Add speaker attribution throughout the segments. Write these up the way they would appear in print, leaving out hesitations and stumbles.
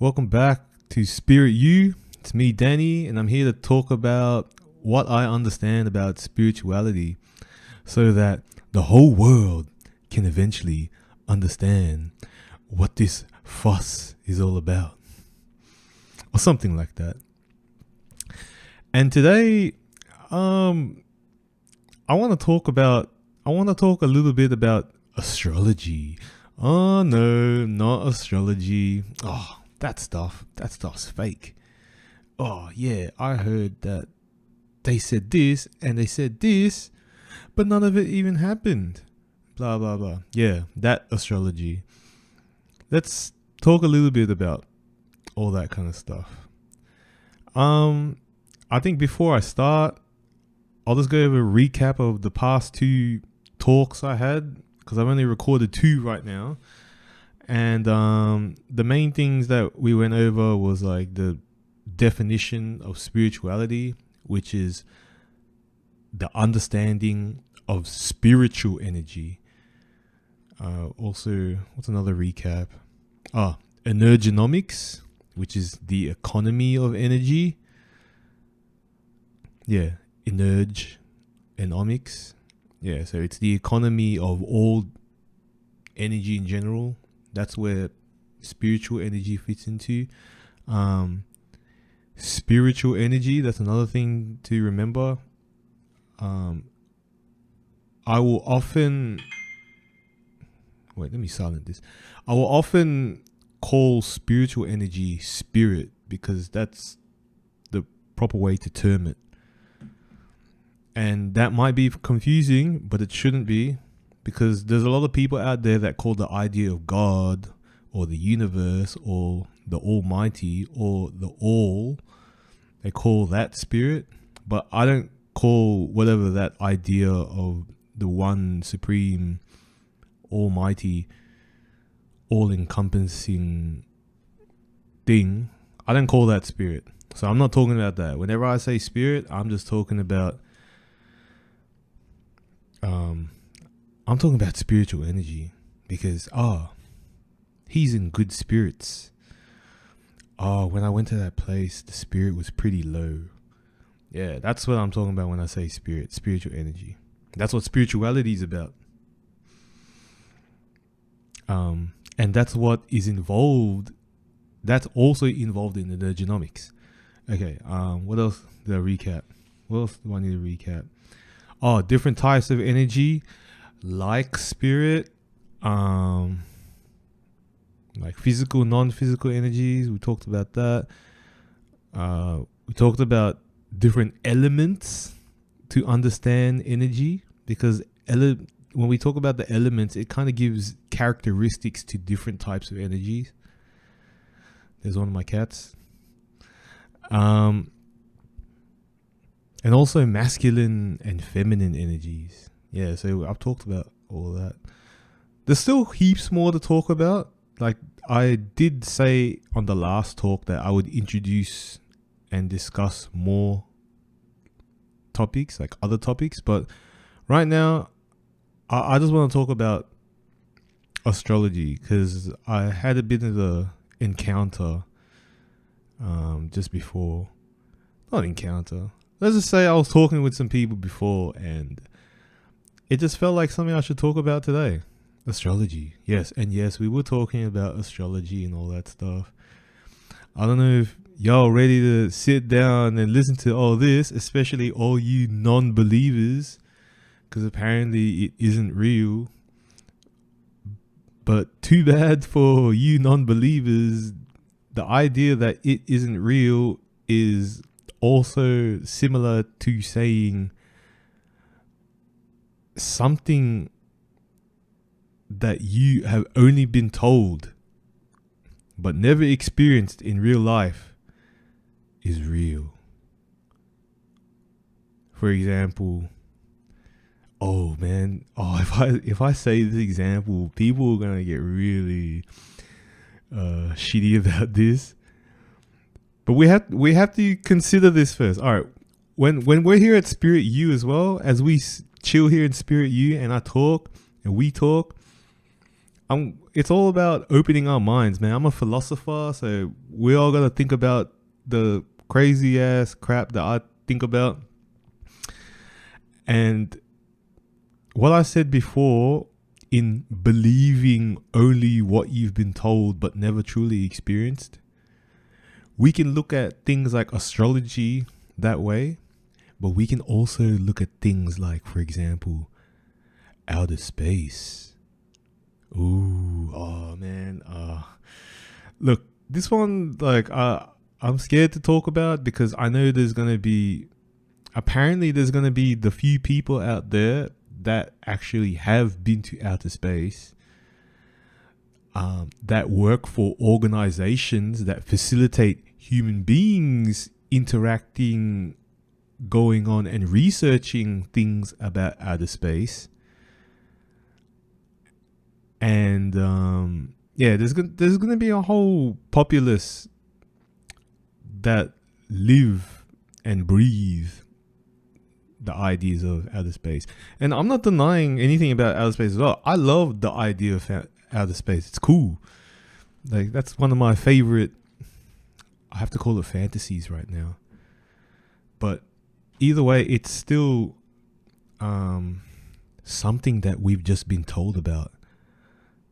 Speaker 1: Welcome back to Spirit You. It's me, Danny, and I'm here to talk about what I understand about spirituality so that the whole world can eventually understand what this fuss is all about, or something like that. And today, I want to talk a little bit about astrology. Oh no, not astrology. Oh, that stuff's fake. Oh yeah, I heard that they said this and they said this, but none of it even happened. Blah blah blah. Yeah, that astrology. Let's talk a little bit about all that kind of stuff. I think before I start, I'll just go over a recap of the past two talks I had, because I've only recorded two right now. And the main things that we went over was like the definition of spirituality, which is the understanding of spiritual energy. Also, what's another recap? Energonomics, which is the economy of energy. Yeah, energonomics. Yeah, so it's the economy of all energy in general. That's where spiritual energy fits into. Spiritual energy, that's another thing to remember. I will often... Wait, let me silence this. I will often call spiritual energy spirit because that's the proper way to term it. And that might be confusing, but it shouldn't be, because there's a lot of people out there that call the idea of God or the universe or the Almighty or the All, they call that spirit. But I don't call whatever that idea of the one supreme Almighty, all-encompassing thing, I don't call that spirit. So I'm not talking about that. Whenever I say spirit, I'm just talking about I'm talking about spiritual energy, because he's in good spirits. When I went to that place, the spirit was pretty low. Yeah, that's what I'm talking about when I say spirit, spiritual energy. That's what spirituality is about. And that's what is involved. That's also involved in the energonomics. Okay. What else did I recap? What else do I need to recap? Different types of energy, like spirit, like physical, non-physical energies. We talked about that. We talked about different elements to understand energy, because when we talk about the elements, it kind of gives characteristics to different types of energies. There's one of my cats. And also masculine and feminine energies. Yeah, so I've talked about all of that. There's still heaps more to talk about. Like I did say on the last talk that I would introduce and discuss more topics, like other topics. But right now, I just want to talk about astrology, because I had a bit of an encounter just before. Not encounter. Let's just say I was talking with some people before, and it just felt like something I should talk about today. Astrology. Yes, and yes, we were talking about astrology and all that stuff. I don't know if y'all ready to sit down and listen to all this, especially all you non-believers, because apparently it isn't real. But too bad for you non-believers. The idea that it isn't real is also similar to saying something that you have only been told but never experienced in real life is real. For example, if I say this example, people are gonna get really shitty about this. But we have to consider this first. All right, when we're here at Spirit U as well, as we chill here in Spirit U and I talk and we talk, It's all about opening our minds, man. I'm a philosopher, so we all gotta think about the crazy ass crap that I think about. And what I said before, in believing only what you've been told but never truly experienced, we can look at things like astrology that way, but we can also look at things like, for example, outer space. Ooh, oh man. Look, this one, like, I'm scared to talk about because I know there's going to be the few people out there that actually have been to outer space, that work for organizations that facilitate human beings interacting, going on and researching things about outer space. And there's going to be a whole populace that live and breathe the ideas of outer space. And I'm not denying anything about outer space as well. I love the idea of outer space. It's cool. Like, that's one of my favorite, I have to call it fantasies right now. But either way, it's still something that we've just been told about,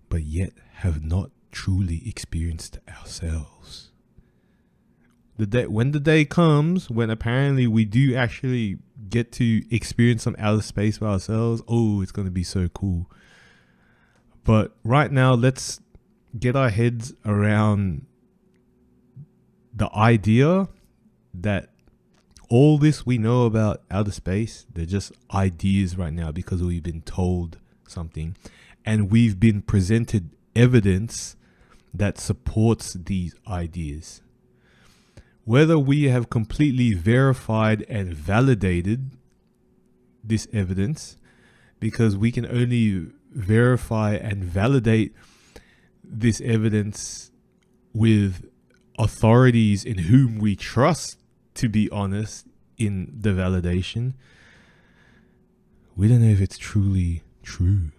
Speaker 1: but yet have not truly experienced ourselves. When the day comes when apparently we do actually get to experience some outer space by ourselves, oh, it's going to be so cool. But right now, let's get our heads around the idea that all this we know about outer space, they're just ideas right now because we've been told something and we've been presented evidence that supports these ideas. Whether we have completely verified and validated this evidence, because we can only verify and validate this evidence with authorities in whom we trust, to be honest, in the validation. We don't know if it's truly true.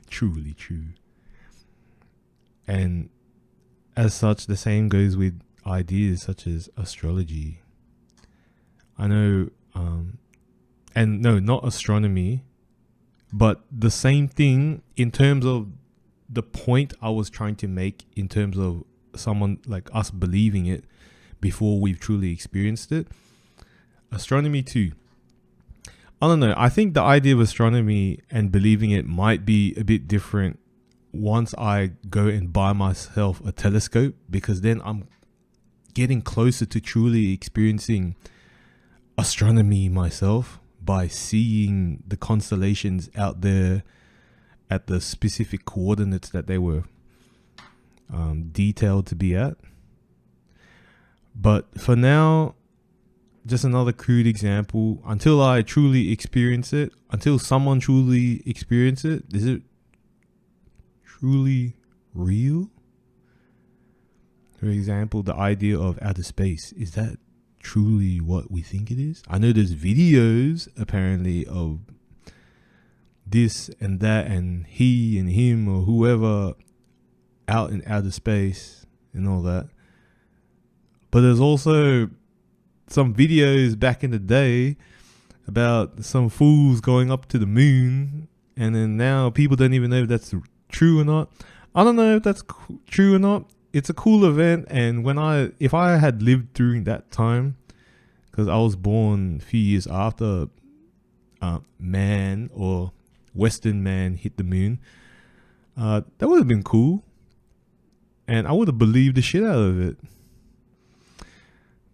Speaker 1: Truly true. And as such, the same goes with ideas such as astrology. I know, and no, not astronomy, but the same thing in terms of the point I was trying to make in terms of someone like us believing it before we've truly experienced it. Astronomy too. I don't know. I think the idea of astronomy and believing it might be a bit different once I go and buy myself a telescope, because then I'm getting closer to truly experiencing astronomy myself by seeing the constellations out there at the specific coordinates that they were detailed to be at. But for now, just another crude example. Until I truly experience it, until someone truly experiences it, is it truly real? For example, the idea of outer space, is that truly what we think it is? I know there's videos apparently of this and that and he and him or whoever out in outer space and all that. But there's also some videos back in the day about some fools going up to the moon, and then now people don't even know if that's true or not. I don't know if that's true or not. It's a cool event, and if I had lived during that time, because I was born a few years after man or Western man hit the moon, that would have been cool, and I would have believed the shit out of it.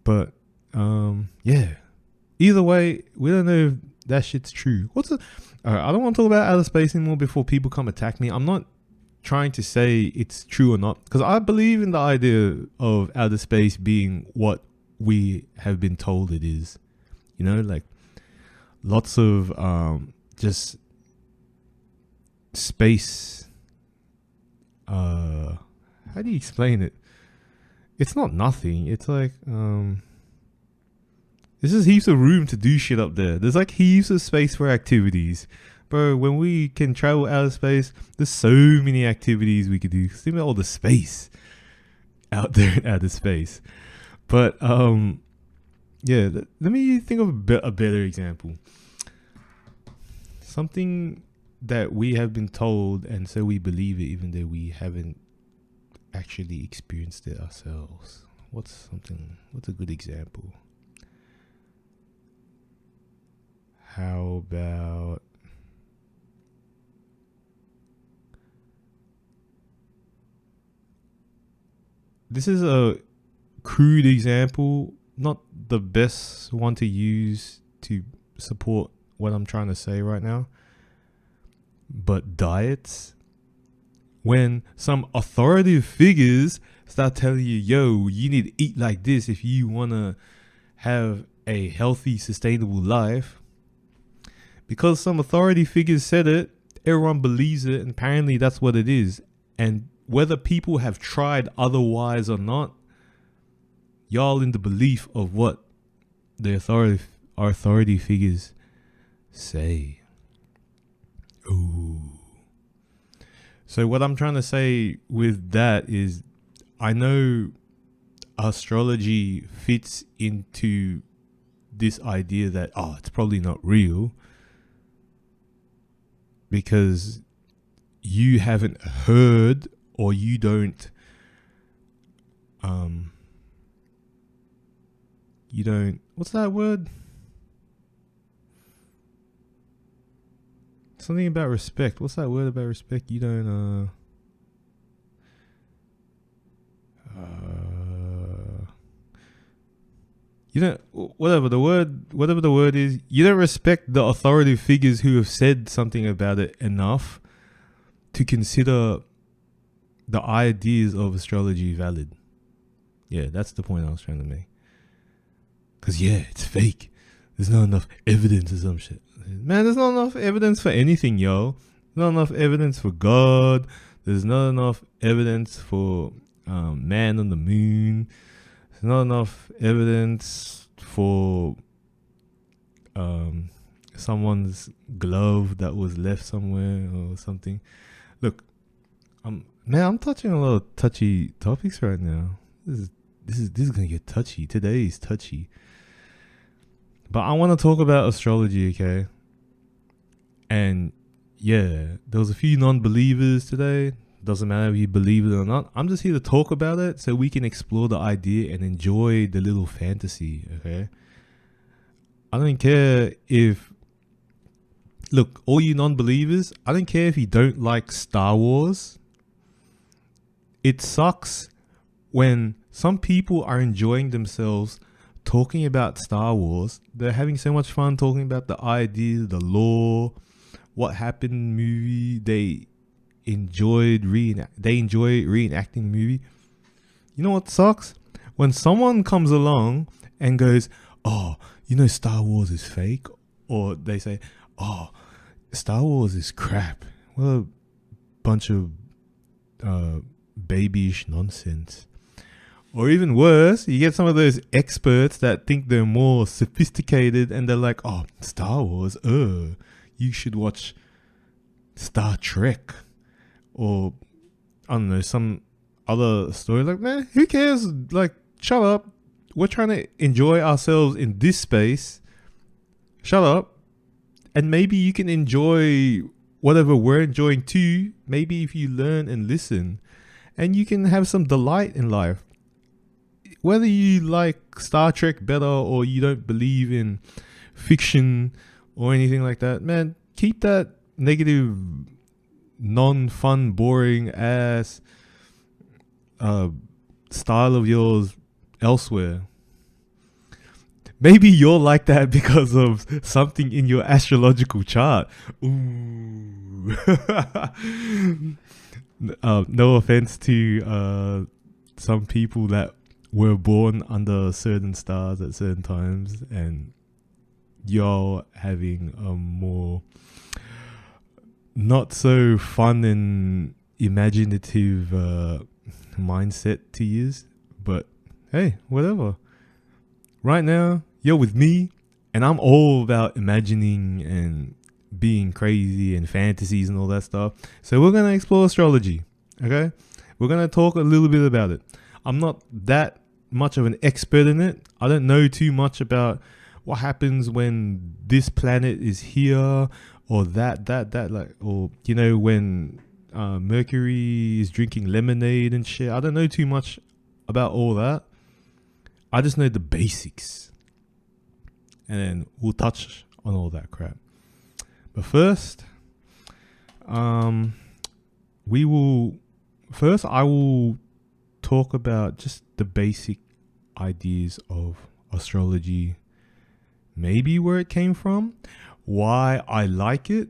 Speaker 1: But yeah, either way, we don't know if that shit's true. I don't want to talk about outer space anymore before people come attack me. I'm not trying to say it's true or not, because I believe in the idea of outer space being what we have been told it is. You know, like lots of just space. How do you explain it? It's not nothing. It's like there's just heaps of room to do shit up there. There's like heaps of space for activities. Bro, when we can travel out of space, there's so many activities we could do. Think about all the space out there in outer space. But yeah, let me think of a better example. Something that we have been told, and so we believe it even though we haven't actually experienced it ourselves. What's a good example? How about this is a crude example, not the best one to use to support what I'm trying to say right now. But diets, when some authoritative figures start telling you, yo, you need to eat like this if you want to have a healthy, sustainable life, because some authority figures said it, everyone believes it, and apparently that's what it is. And whether people have tried otherwise or not, y'all in the belief of what the authority figures say. Ooh. So what I'm trying to say with that is, I know astrology fits into this idea that, it's probably not real because you haven't heard, or you don't what's that word? Something about respect. What's that word about respect? You don't you don't, whatever the word is, you don't respect the authoritative figures who have said something about it enough to consider the ideas of astrology valid. Yeah, that's the point I was trying to make. Because it's fake. There's not enough evidence or some shit. Man, there's not enough evidence for anything, yo. There's not enough evidence for God. There's not enough evidence for man on the moon. There's not enough evidence for someone's glove that was left somewhere or something. Look, I'm touching a lot of touchy topics right now. This is gonna get touchy. Today is touchy. But I want to talk about astrology, okay? And yeah, there was a few non-believers today. Doesn't matter if you believe it or not. I'm just here to talk about it so we can explore the idea and enjoy the little fantasy, okay? I don't care if... Look, all you non-believers, I don't care if you don't like Star Wars. It sucks when some people are enjoying themselves talking about Star Wars. They're having so much fun talking about the ideas, the lore, what happened in the movie. They enjoy reenacting the movie. You know what sucks? When someone comes along and goes, Star Wars is fake, or they say, Star Wars is crap. Well, a bunch of babyish nonsense. Or even worse, you get some of those experts that think they're more sophisticated and they're like, Star Wars, you should watch Star Trek. Or, I don't know, some other story. Like, man, who cares? Like, shut up. We're trying to enjoy ourselves in this space. Shut up. And maybe you can enjoy whatever we're enjoying too. Maybe if you learn and listen. And you can have some delight in life. Whether you like Star Trek better or you don't believe in fiction or anything like that, man, keep that negative, non-fun, boring ass style of yours elsewhere. Maybe you're like that because of something in your astrological chart. Ooh. No offense to some people that were born under certain stars at certain times, and you're having a more not so fun and imaginative mindset to use. But hey, whatever. Right now, you're with me, and I'm all about imagining and being crazy and fantasies and all that stuff. So we're gonna explore astrology. Okay, we're gonna talk a little bit about it. I'm not that much of an expert in it. I don't know too much about what happens when this planet is here or that like, or you know, when Mercury is drinking lemonade and shit. I don't know too much about all that. I just know the basics, and then we'll touch on all that crap. But first, we will. First, I will talk about just the basic ideas of astrology, maybe where it came from, why I like it.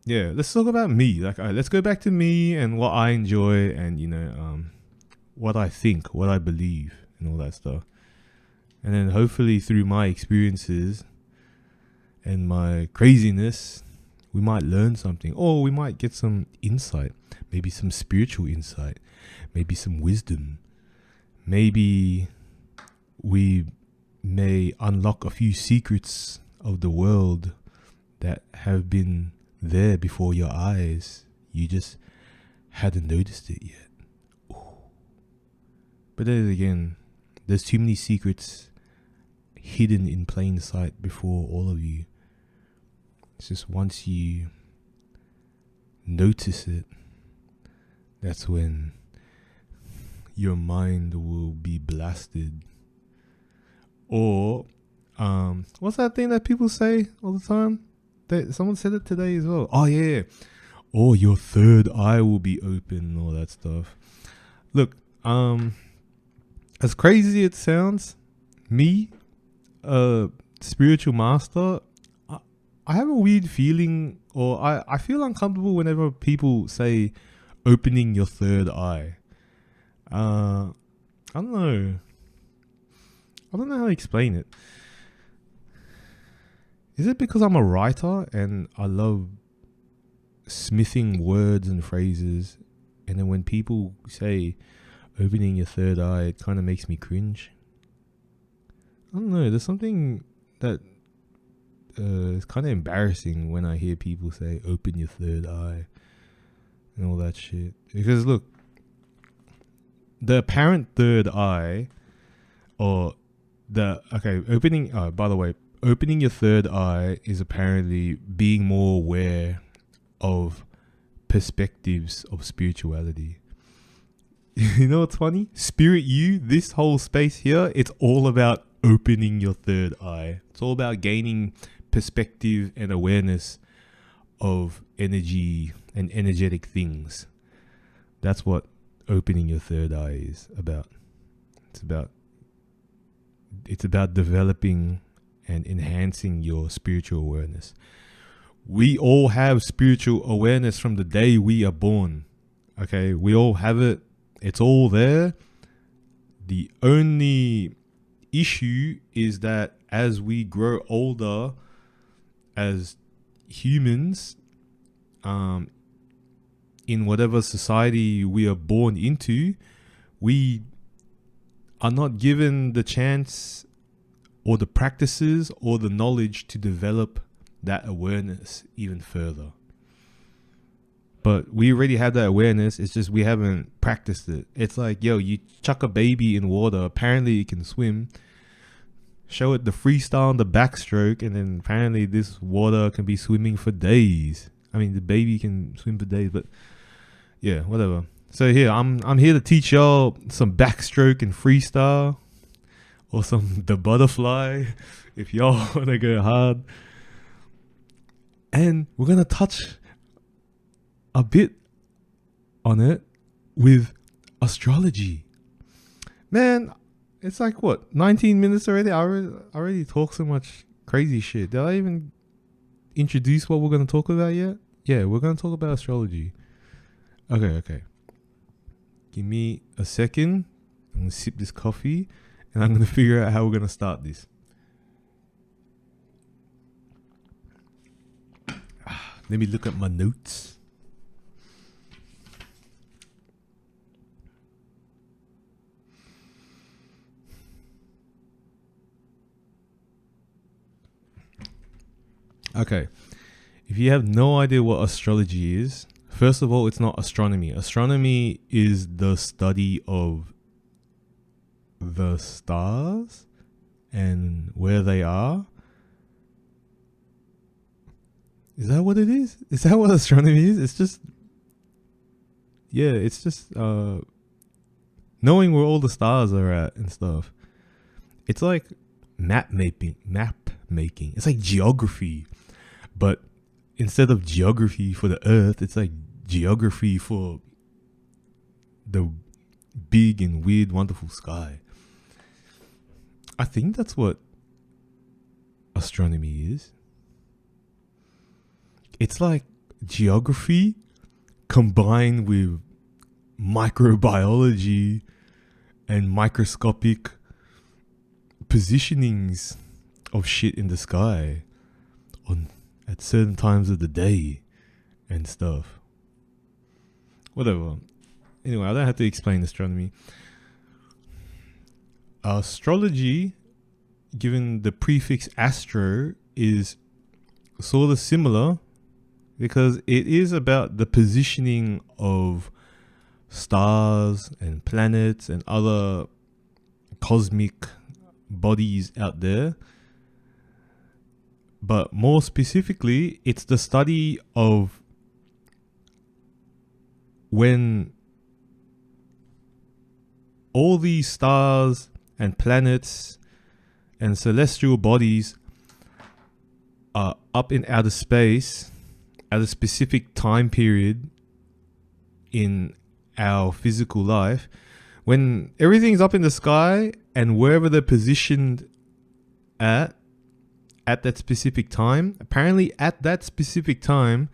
Speaker 1: Yeah, let's talk about me. Like, let's go back to me and what I enjoy, and you know, what I think, what I believe, and all that stuff. And then hopefully through my experiences and my craziness, we might learn something, or we might get some insight, maybe some spiritual insight, maybe some wisdom. Maybe we may unlock a few secrets of the world that have been there before your eyes. You just hadn't noticed it yet. Ooh. But then again, there's too many secrets hidden in plain sight before all of you. It's just once you notice it, that's when your mind will be blasted. Or, what's that thing that people say all the time? Someone said it today as well. Oh yeah. Or your third eye will be open and all that stuff. Look, as crazy it sounds, me, spiritual master, I have a weird feeling, or I feel uncomfortable whenever people say opening your third eye. I don't know. I don't know how to explain it. Is it because I'm a writer and I love smithing words and phrases, and then when people say opening your third eye, it kind of makes me cringe? I don't know. There's something that it's kind of embarrassing when I hear people say open your third eye and all that shit. Because look, the apparent third eye, or opening, by the way, opening your third eye is apparently being more aware of perspectives of spirituality. You know what's funny? Spirit You, this whole space here, it's all about opening your third eye. It's all about gaining perspective and awareness of energy and energetic things. That's what opening your third eye is about. It's about developing and enhancing your spiritual awareness. We all have spiritual awareness from the day we are born. Okay, we all have it. It's all there. The only issue is that as we grow older as humans, in whatever society we are born into, we are not given the chance or the practices or the knowledge to develop that awareness even further. But we already have that awareness. It's just we haven't practiced it. It's like, yo, you chuck a baby in water. Apparently it can swim. Show it the freestyle and the backstroke, and then apparently this water can be swimming for days. I mean, the baby can swim for days, but yeah, whatever. So here, I'm here to teach y'all some backstroke and freestyle, or the butterfly, if y'all want to go hard. And we're going to touch a bit on it with astrology. Man, it's like, what, 19 minutes already? I already talk so much crazy shit. Did I even introduce what we're going to talk about yet? Yeah, we're going to talk about astrology. Okay. Give me a second. I'm going to sip this coffee, and I'm going to figure out how we're going to start this. Let me look at my notes. Okay. If you have no idea what astrology is, first of all, it's not astronomy. Astronomy is the study of the stars and where they are. Is that what it is? Is that what astronomy is? It's just, yeah, it's just knowing where all the stars are at and stuff. It's like map making. It's like geography, but instead of geography for the Earth, it's like geography for the big and weird, wonderful sky. I think that's what astronomy is. It's like geography combined with microbiology and microscopic positionings of shit in the sky at certain times of the day and stuff. Whatever. Anyway, I don't have to explain astronomy. Astrology, given the prefix astro, is sort of similar because it is about the positioning of stars and planets and other cosmic bodies out there. But more specifically, it's the study of when all these stars and planets and celestial bodies are up in outer space at a specific time period in our physical life, when everything's up in the sky and wherever they're positioned at that specific time, apparently at that specific time,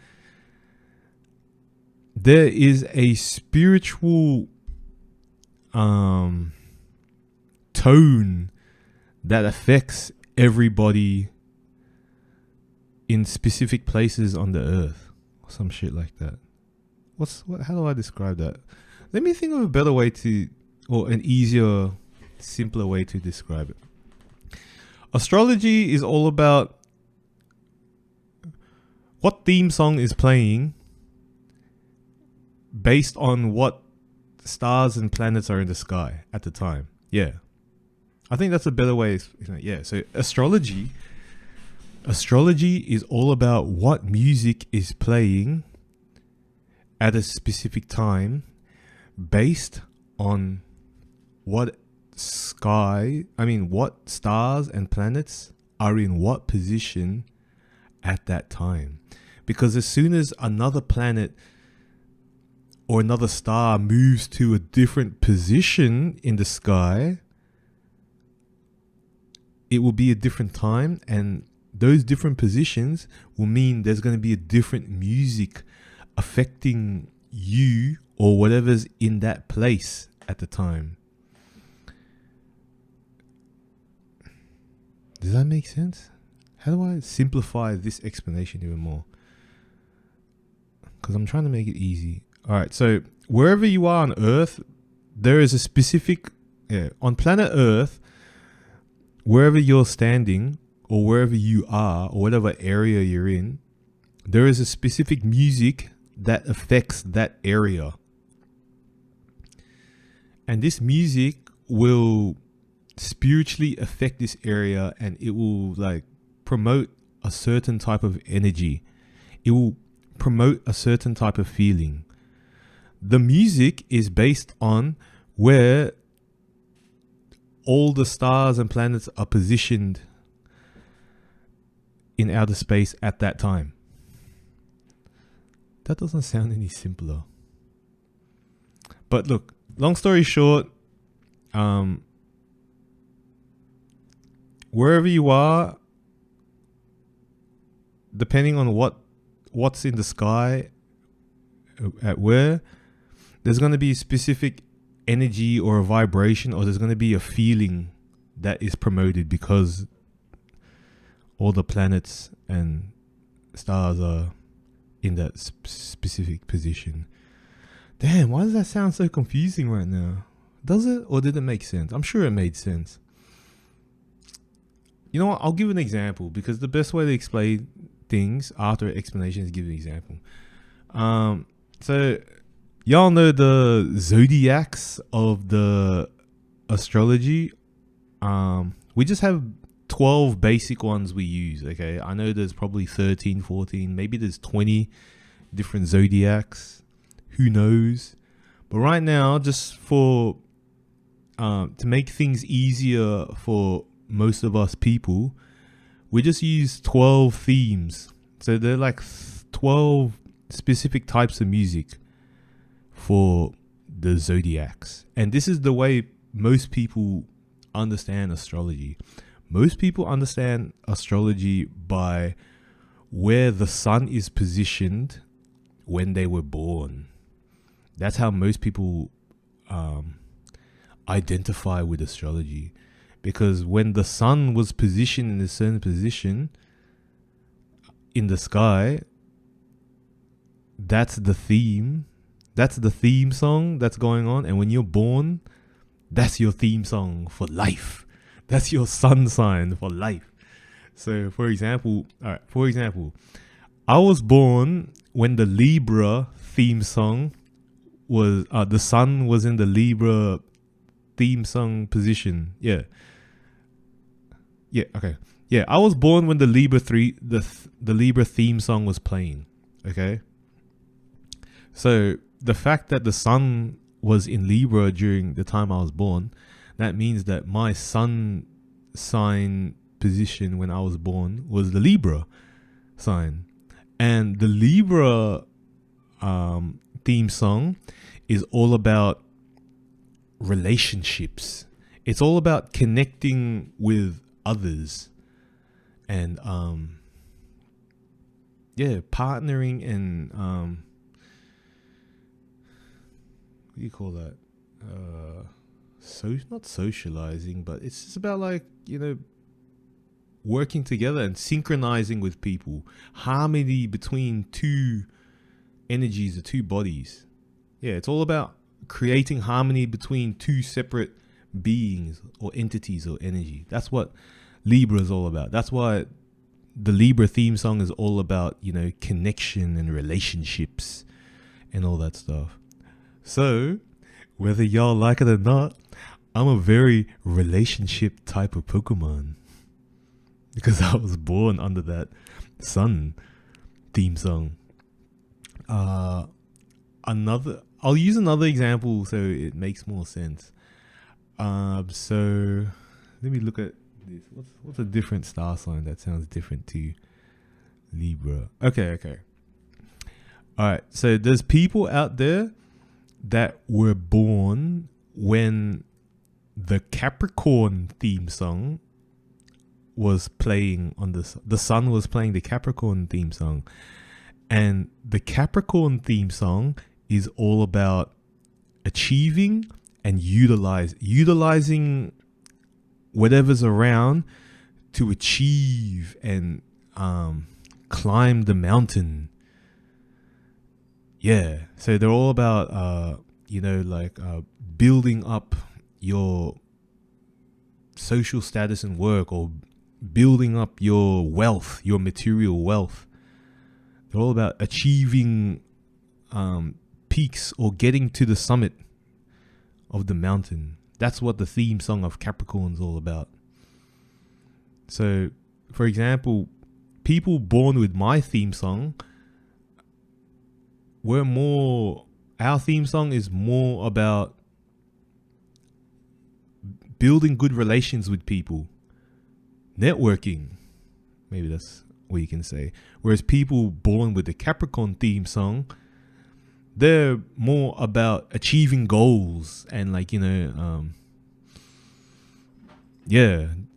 Speaker 1: there is a spiritual tone that affects everybody in specific places on the earth, or some shit like that. How do I describe that? Let me think of a better way or an easier, simpler way to describe it. Astrology is all about what theme song is playing based on what stars and planets are in the sky at the time. Yeah. I think that's a better way. Yeah. So astrology is all about what music is playing at a specific time based on what stars and planets are in what position at that time. Because as soon as another planet or another star moves to a different position in the sky, it will be a different time, and those different positions will mean there's going to be a different music affecting you or whatever's in that place at the time. Does that make sense? How do I simplify this explanation even more? Because I'm trying to make it easy. All right, so wherever you are on Earth, there is a specific, on planet Earth, wherever you're standing or wherever you are or whatever area you're in, there is a specific music that affects that area. And this music will spiritually affect this area, and it will like promote a certain type of energy. It will promote a certain type of feeling. The music is based on where all the stars and planets are positioned in outer space at that time. That doesn't sound any simpler. But look, long story short, wherever you are, depending on what's in the sky at where, there's going to be specific energy or a vibration, or there's going to be a feeling that is promoted because all the planets and stars are in that specific position. Damn, why does that sound so confusing right now? Does it, or did it make sense? I'm sure it made sense. You know what? I'll give an example, because the best way to explain things after explanations. Give an example. So y'all know the zodiacs of the astrology. We just have 12 basic ones we use. Okay, I know there's probably 13, 14, maybe there's 20 different zodiacs. Who knows? But right now, just for to make things easier for most of us people, we just use 12 themes. So they're like 12 specific types of music for the zodiacs. And this is the way most people understand astrology. Most people understand astrology by where the sun is positioned when they were born. That's how most people identify with astrology. Because when the sun was positioned in a certain position in the sky, that's the theme. That's the theme song that's going on. And when you're born, that's your theme song for life. That's your sun sign for life. So, for example, I was born when the Libra theme song was, the sun was in the Libra theme song position. Yeah, okay. Yeah, I was born when the Libra the Libra theme song was playing. Okay. So, the fact that the sun was in Libra during the time I was born, that means that my sun sign position when I was born was the Libra sign. And the Libra theme song is all about relationships. It's all about connecting with others and partnering and what do you call that? Not socializing, but it's just about working together and synchronizing with people. Harmony between two energies or two bodies. Yeah, it's all about creating harmony between two separate beings or entities or energy. That's what Libra is all about. That's why the Libra theme song is all about, connection and relationships and all that stuff. So, whether y'all like it or not, I'm a very relationship type of Pokemon. Because I was born under that sun theme song. I'll use another example so it makes more sense. So let me look at this. What's a different star sign that sounds different to Libra? Okay. All right. So there's people out there that were born when the Capricorn theme song was playing on the sun was playing the Capricorn theme song. And the Capricorn theme song is all about achieving and utilizing whatever's around to achieve and climb the mountain. Yeah, so they're all about building up your social status and work, or building up your wealth, your material wealth. They're all about achieving peaks or getting to the summit of the mountain. That's what the theme song of Capricorn is all about. So, for example, people born with my theme song, our theme song is more about building good relations with people, networking. Maybe that's what you can say. Whereas people born with the Capricorn theme song, they're more about achieving goals and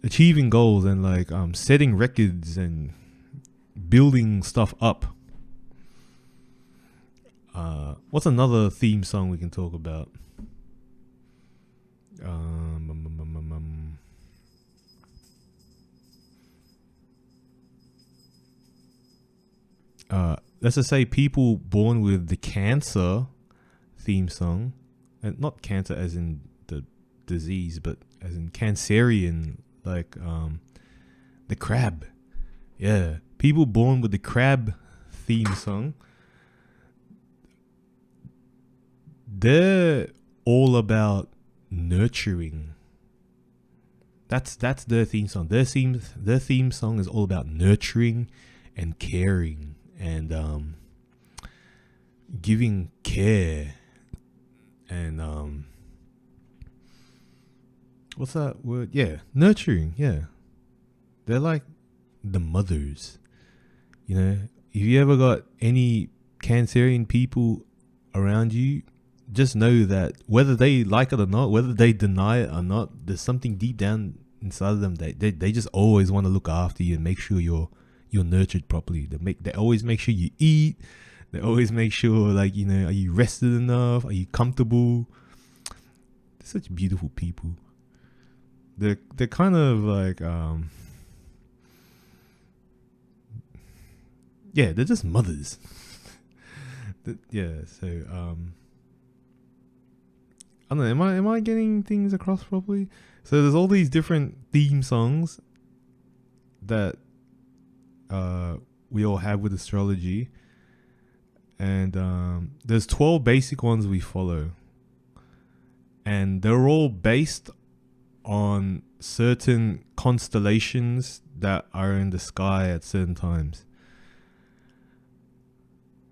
Speaker 1: achieving goals and setting records and building stuff up. What's another theme song we can talk about? Let's just say people born with the Cancer theme song, and not cancer as in the disease, but as in Cancerian, the crab. Yeah, people born with the crab theme song, they're all about nurturing. That's their theme song. Their theme song is all about nurturing and caring and giving care and what's that word? Yeah, nurturing. Yeah, they're like the mothers. You know, if you ever got any Cancerian people around you, just know that whether they like it or not, whether they deny it or not, there's something deep down inside of them that they just always want to look after you and make sure you're nurtured properly. They always make sure you eat. They always make sure, like, you know, are you rested enough? Are you comfortable? They're such beautiful people. They're kind of like yeah, they're just mothers. Yeah, so I don't know, am I getting things across properly? So there's all these different theme songs that we all have with astrology, and there's 12 basic ones we follow, and they're all based on certain constellations that are in the sky at certain times.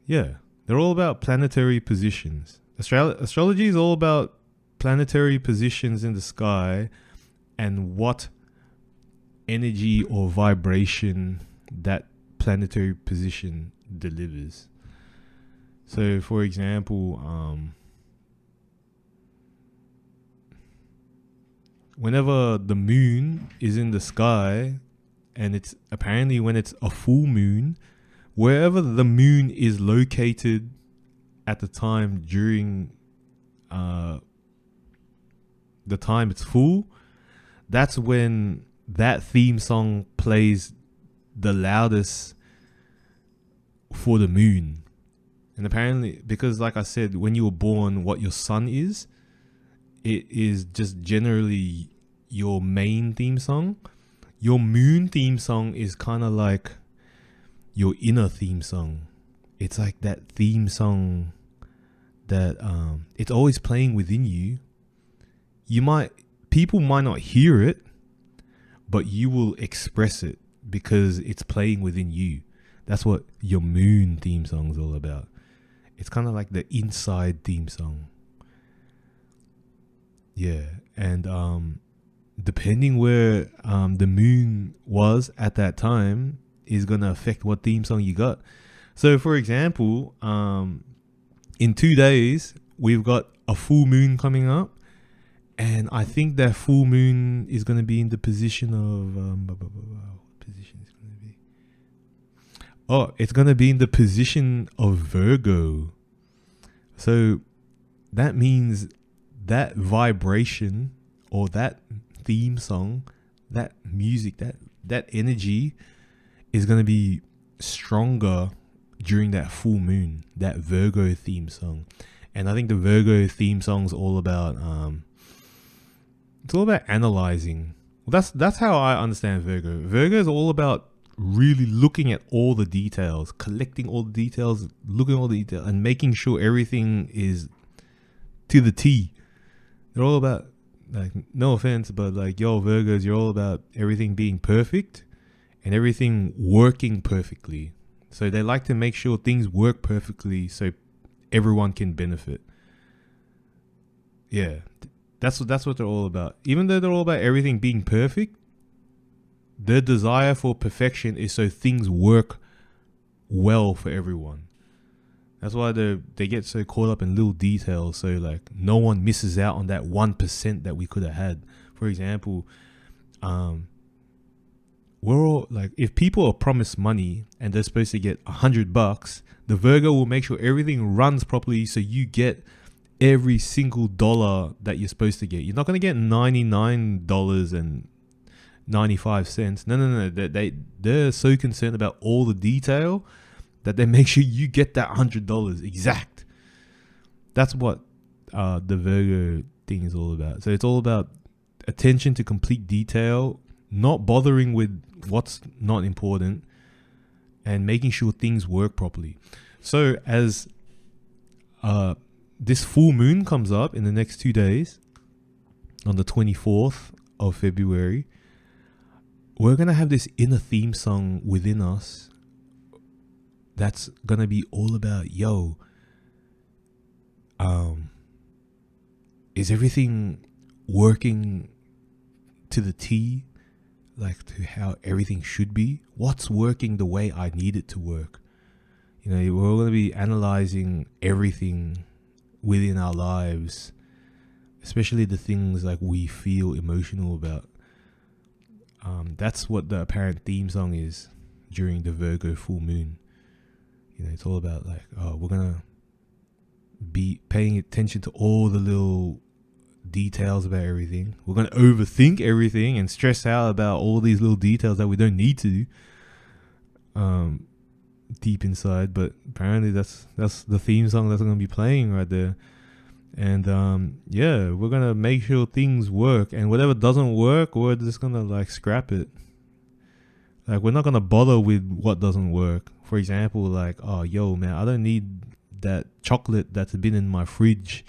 Speaker 1: Yeah, they're all about planetary positions. Astrology is all about planetary positions in the sky and what energy or vibration that planetary position delivers. So, for example, whenever the moon is in the sky, and it's apparently when it's a full moon, wherever the moon is located at the time during the time it's full, that's when that theme song plays the loudest for the moon. And apparently, because like I said, when you were born, what your sun is, it is just generally your main theme song. Your moon theme song is kind of like your inner theme song. It's like that theme song that it's always playing within you. People might not hear it, but you will express it because it's playing within you. That's what your moon theme song is all about. It's kind of like the inside theme song. Yeah, and depending where the moon was at that time is going to affect what theme song you got. So, for example, in 2 days, we've got a full moon coming up. And I think that full moon is going to be in the position of... what position is it going to be? Oh, it's going to be in the position of Virgo. So that means that vibration or that theme song, that music, that energy is going to be stronger during that full moon, that Virgo theme song. And I think the Virgo theme song is all about it's all about analyzing. That's how I understand Virgo. Virgo is all about really looking at all the details, collecting all the details, looking at all the details, and making sure everything is to the T. They're all about, like, no offense, but like, yo, Virgos, you're all about everything being perfect and everything working perfectly. So they like to make sure things work perfectly so everyone can benefit. Yeah, that's what they're all about. Even though they're all about everything being perfect, their desire for perfection is so things work well for everyone. That's why they get so caught up in little details, so like no one misses out on that 1% that we could have had. For example, we're all like, if people are promised money and they're supposed to get $100, the Virgo will make sure everything runs properly so you get every single dollar that you're supposed to get. You're not going to get $99.95. No. They're so concerned about all the detail that they make sure you get that $100 exact. That's what the Virgo thing is all about. So it's all about attention to complete detail, not bothering with what's not important, and making sure things work properly. So as this full moon comes up in the next 2 days, on the 24th of February, we're going to have this inner theme song within us that's going to be all about, is everything working to the T, like to how everything should be? What's working the way I need it to work? You know, we're going to be analyzing everything within our lives, especially the things like we feel emotional about. That's what the apparent theme song is during the Virgo full moon. You know, it's all about like, we're going to be paying attention to all the little details about everything. We're going to overthink everything and stress out about all these little details that we don't need to deep inside. But apparently that's the theme song that's going to be playing right there. And we're going to make sure things work, and whatever doesn't work, we're just going to like scrap it. Like, we're not going to bother with what doesn't work. For example, like, man, I don't need that chocolate that's been in my fridge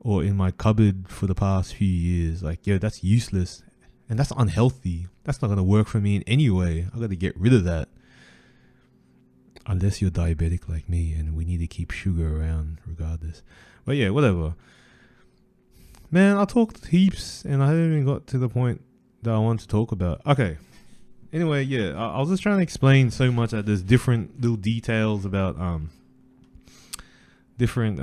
Speaker 1: or in my cupboard for the past few years. Like, that's useless and that's unhealthy. That's not going to work for me in any way. I got to get rid of that. Unless you're diabetic like me and we need to keep sugar around regardless. But yeah, whatever. Man, I talked heaps and I haven't even got to the point that I want to talk about. Okay. Anyway, yeah, I was just trying to explain so much that there's different little details about different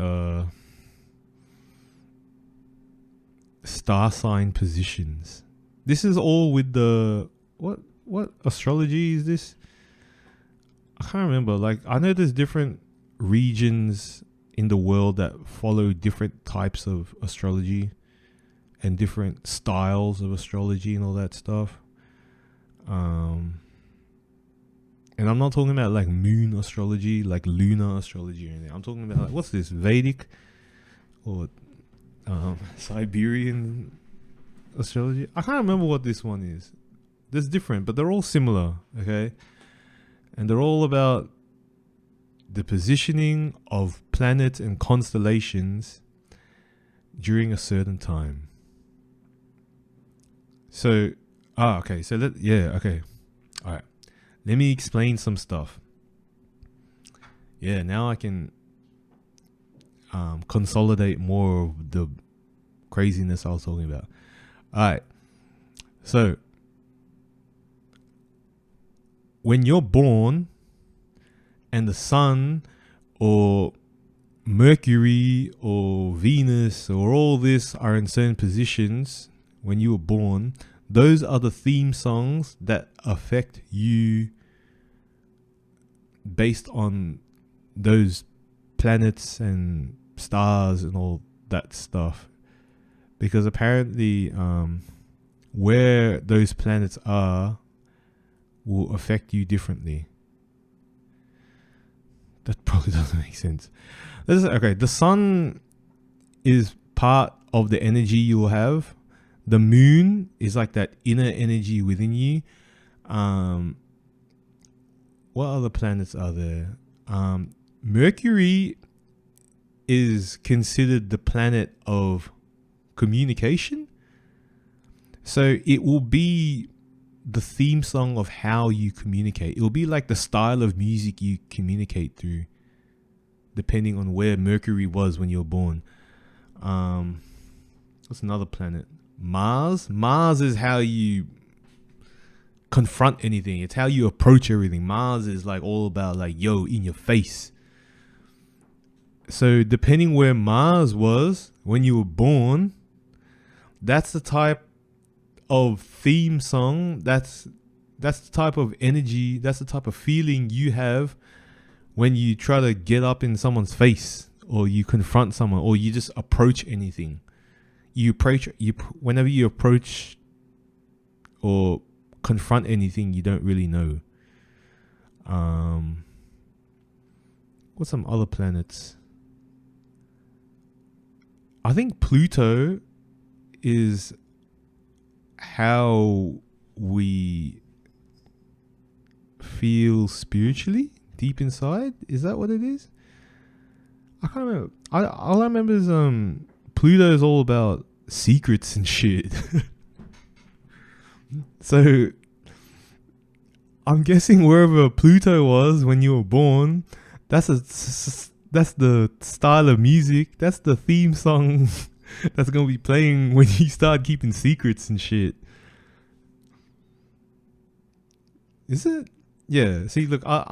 Speaker 1: star sign positions. This is all with the what astrology is this? I can't remember. Like, I know there's different regions in the world that follow different types of astrology and different styles of astrology and all that stuff. And I'm not talking about like moon astrology, like lunar astrology or anything. I'm talking about like, what's this, Vedic or Siberian astrology? I can't remember what this one is. There's different, but they're all similar, okay? And they're all about the positioning of planets and constellations during a certain time. So, okay. So okay. All right. Let me explain some stuff. Yeah, now I can consolidate more of the craziness I was talking about. All right. So, when you're born and the sun or Mercury or Venus or all this are in certain positions when you were born, those are the theme songs that affect you based on those planets and stars and all that stuff. Because apparently where those planets are will affect you differently. That probably doesn't make sense. Okay, the sun is part of the energy you will have. The moon is like that inner energy within you. What other planets are there? Mercury is considered the planet of communication. So it will be the theme song of how you communicate. It will be like the style of music you communicate through, depending on where Mercury was when you were born. What's another planet? Mars. Mars is how you confront anything. It's how you approach everything. Mars is like all about like, in your face. So depending where Mars was when you were born, that's the type of theme song, that's the type of energy, that's the type of feeling you have when you try to get up in someone's face, or you confront someone, or you just approach anything. Whenever you approach or confront anything you don't really know. What's some other planets? I think Pluto is how we feel spiritually deep inside. Is that what it is? I can't remember. All I remember is Pluto is all about secrets and shit. So I'm guessing wherever Pluto was when you were born, that's the style of music. That's the theme song that's gonna be playing when you start keeping secrets and shit. Is it? Yeah. See, look, I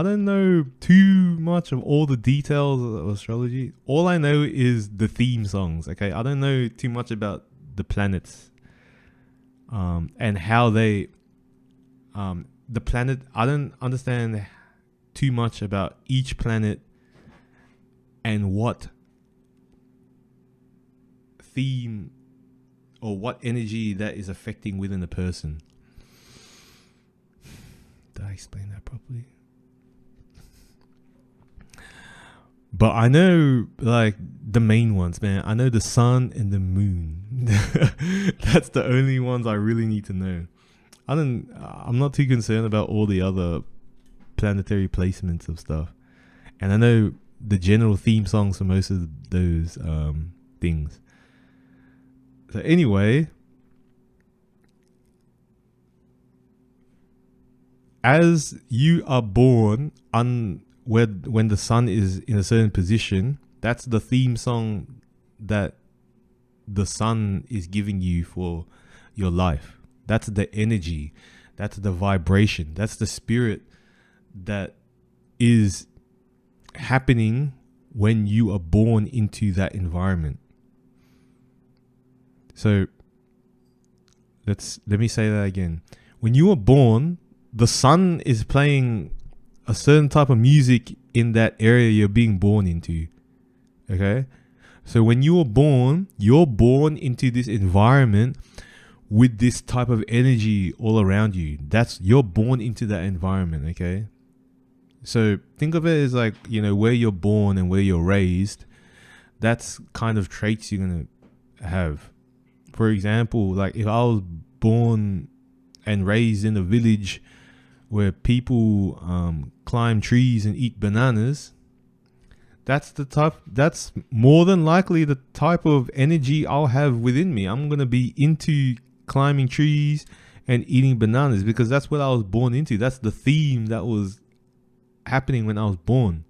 Speaker 1: don't know too much of all the details of astrology. All I know is the theme songs. Okay, I don't know too much about the planets, and how they, the planet. I don't understand too much about each planet and what theme or what energy that is affecting within a person. Did I explain that properly? But I know, like, the main ones, man. I know the sun and the moon. That's the only ones I really need to know. I'm not too concerned about all the other planetary placements of stuff. And I know the general theme songs for most of those things. So anyway, as you are born when the sun is in a certain position, that's the theme song that the sun is giving you for your life. That's the energy. That's the vibration. That's the spirit that is happening when you are born into that environment. So let me say that again. When you are born, the sun is playing a certain type of music in that area you're being born into. Okay? So when you are born, you're born into this environment with this type of energy all around you. You're born into that environment, okay? So think of it as like, where you're born and where you're raised. That's kind of traits you're going to have. For example, like if I was born and raised in a village where people climb trees and eat bananas, that's more than likely the type of energy I'll have within me. I'm going to be into climbing trees and eating bananas because that's what I was born into. That's the theme that was happening when I was born.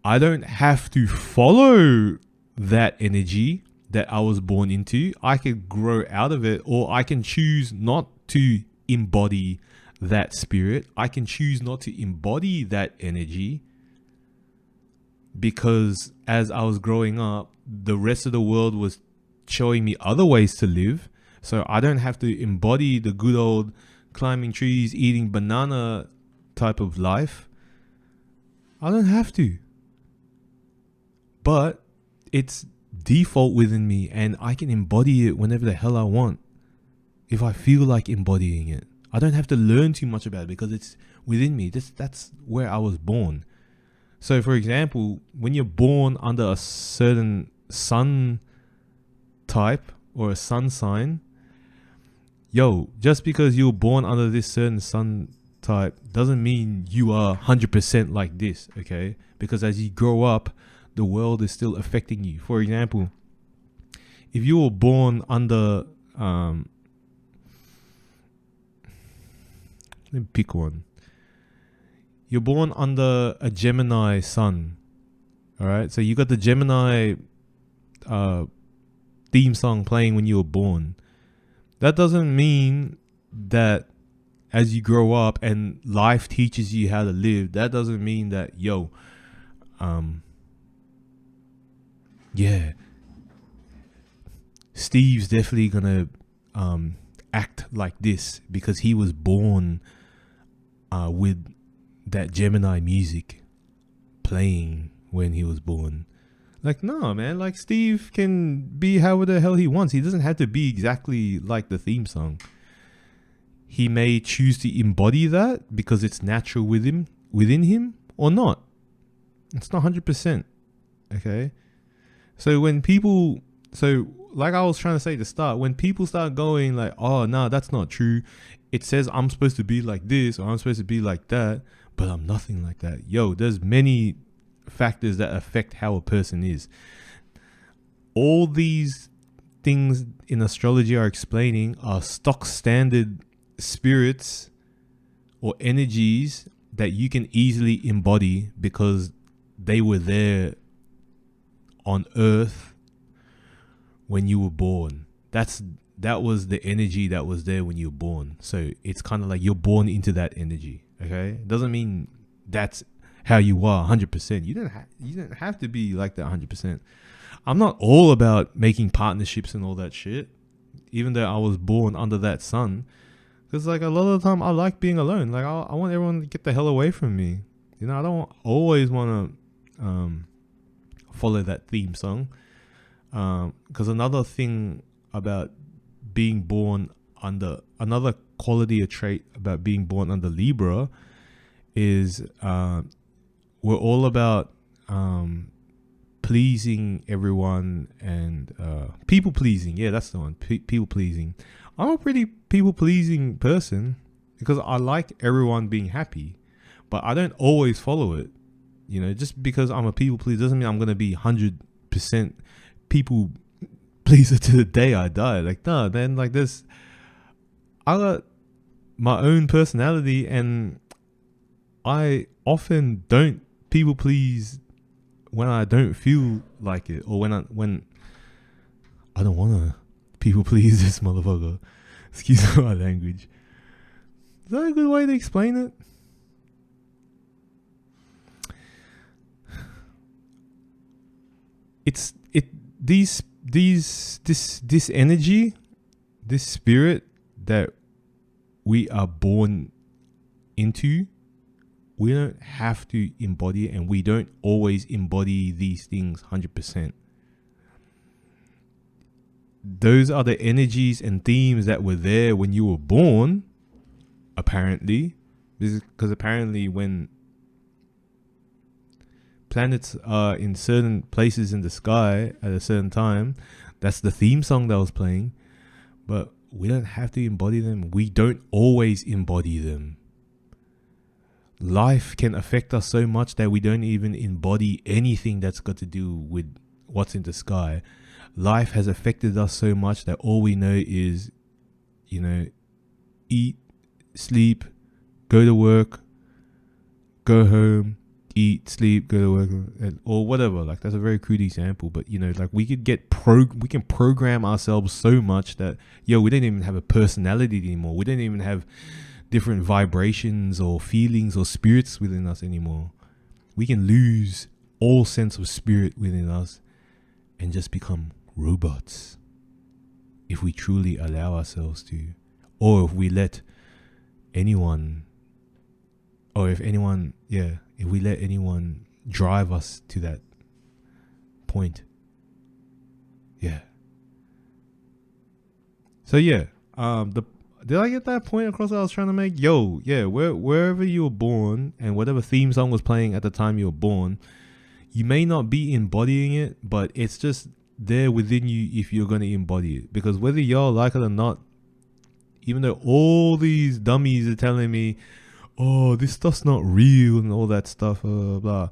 Speaker 1: I don't have to follow that energy that I was born into. I could grow out of it, or I can choose not to embody that spirit. I can choose not to embody that energy because as I was growing up, the rest of the world was showing me other ways to live. So I don't have to embody the good old climbing trees, eating banana type of life. I don't have to. But it's default within me and I can embody it whenever the hell I want if I feel like embodying it. I don't have to learn too much about it because it's within me. That's where I was born. So for example, when you're born under a certain sun type or a sun sign, just because you were born under this certain sun type doesn't mean you are 100% like this, okay? Because as you grow up, the world is still affecting you. For example, if you were born under let me pick one. You're born under a Gemini sun. All right. So you got the Gemini theme song playing when you were born. That doesn't mean that as you grow up and life teaches you how to live, that doesn't mean that, Steve's definitely gonna act like this because he was born with that Gemini music playing when he was born. Like, no, man. Like, Steve can be however the hell he wants. He doesn't have to be exactly like the theme song. He may choose to embody that because it's natural within him or not. It's not 100%. Okay. So like I was trying to say at the start, when people start going like, oh no, that's not true. It says I'm supposed to be like this or I'm supposed to be like that, but I'm nothing like that. Yo, there's many factors that affect how a person is. All these things in astrology are explaining are stock standard spirits or energies that you can easily embody because they were there on earth when you were born. That was the energy that was there when you were born. So it's kind of like you're born into that energy. Okay, it doesn't mean that's how you are 100%. You didn't have to be like that 100%. I'm not all about making partnerships and all that shit, even though I was born under that sun. Because like a lot of the time I like being alone. Like I want everyone to get the hell away from me. You know, I don't always want to follow that theme song. Because another thing about being born under, another quality or trait about being born under Libra is we're all about pleasing everyone and people pleasing. Yeah, that's the one. People pleasing. I'm a pretty people pleasing person because I like everyone being happy, but I don't always follow it. You know, just because I'm a people pleaser doesn't mean I'm gonna be 100% people pleaser to the day I die. Like, no, man. Like, I got my own personality, and I often don't people please when I don't feel like it, or when I don't wanna people please this motherfucker. Excuse my language. Is that a good way to explain it? This energy, this spirit that we are born into, we don't have to embody it, and we don't always embody these things 100%. Those are the energies and themes that were there when you were born, apparently. Because apparently when planets are in certain places in the sky at a certain time, that's the theme song that was playing. But we don't have to embody them. We don't always embody them. Life can affect us so much that we don't even embody anything that's got to do with what's in the sky. Life has affected us so much that all we know is, you know, eat, sleep, go to work, go home, eat, sleep, go to work, or whatever. Like, that's a very crude example, but you know, like we can program ourselves so much that, we don't even have a personality anymore. We don't even have different vibrations or feelings or spirits within us anymore. We can lose all sense of spirit within us and just become robots if we truly allow ourselves to, or if we let anyone, if we let anyone drive us to that point. So did I get that point across that I was trying to make? Wherever you were born and whatever theme song was playing at the time you were born, you may not be embodying it, but it's just there within you if you're going to embody it. Because whether y'all like it or not, even though all these dummies are telling me, oh, this stuff's not real and all that stuff, blah.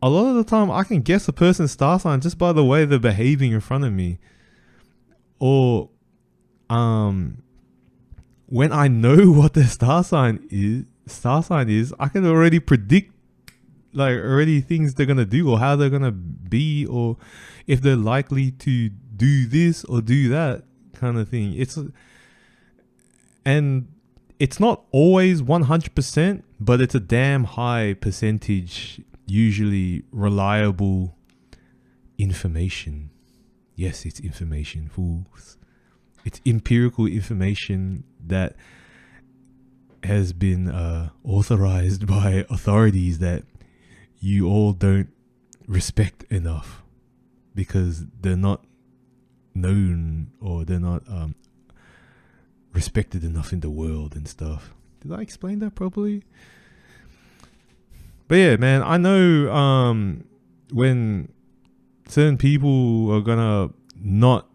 Speaker 1: A lot of the time, I can guess a person's star sign just by the way they're behaving in front of me. Or, when I know what their star sign is, I can already predict, like, already things they're gonna do or how they're gonna be, or if they're likely to do this or do that kind of thing. It's not always 100%, but it's a damn high percentage, usually reliable information. Yes, it's information, fools. It's empirical information that has been authorized by authorities that you all don't respect enough because they're not known, or they're not respected enough in the world and stuff. Did I explain that properly? But yeah, man, I know when certain people are gonna not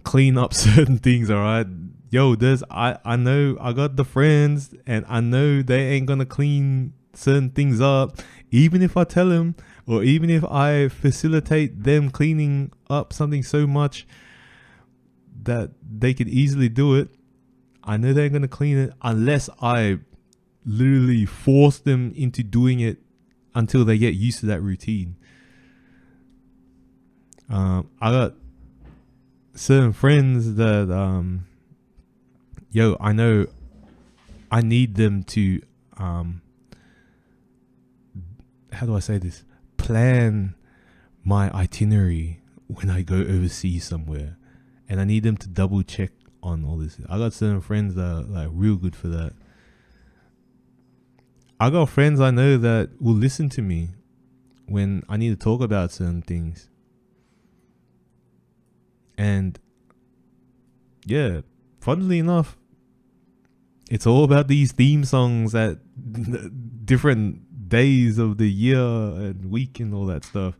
Speaker 1: clean up certain things, all right? Yo, I know I got the friends and I know they ain't gonna clean certain things up, even if I tell them, or even if I facilitate them cleaning up something so much that they could easily do it. I know they're gonna clean it unless I literally force them into doing it until they get used to that routine. I got certain friends that I know I need them to how do I say this? Plan my itinerary when I go overseas somewhere, and I need them to double check on all this. I got certain friends that are like real good for that. I got friends I know that will listen to me when I need to talk about certain things. And yeah, funnily enough, it's all about these theme songs at different days of the year and week and all that stuff.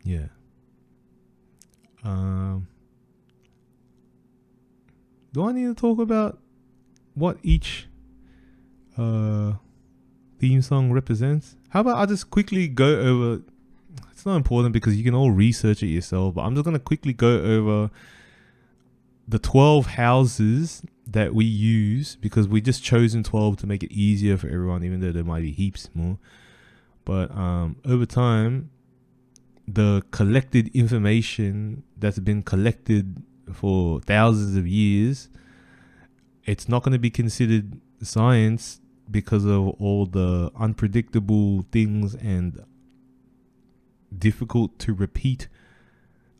Speaker 1: Yeah. Do I need to talk about what each theme song represents? How about I just quickly go over? It's not important because you can all research it yourself, but I'm just going to quickly go over the 12 houses that we use, because we just chosen 12 to make it easier for everyone, even though there might be heaps more. But over time, the collected information that's been collected for thousands of years, it's not going to be considered science because of all the unpredictable things and difficult to repeat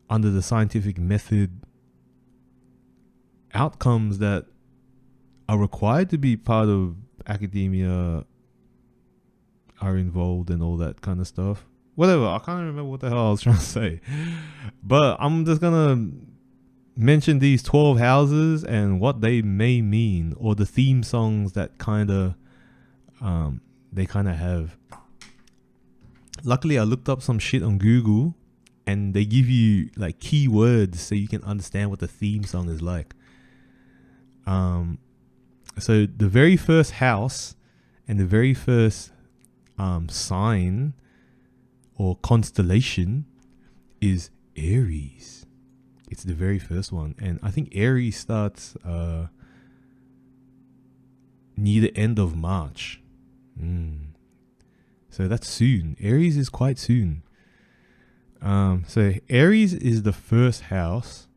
Speaker 1: under the scientific method outcomes that are required to be part of academia are involved and all that kind of stuff. Whatever, I can't remember what the hell I was trying to say. But I'm just gonna mention these 12 houses and what they may mean, or the theme songs that they kind of have. Luckily, I looked up some shit on Google, and they give you like keywords so you can understand what the theme song is like. So the very first house and the very first sign or constellation is Aries. It's the very first one, and I think Aries starts near the end of March. So that's soon. Aries is quite soon. So Aries is the first house,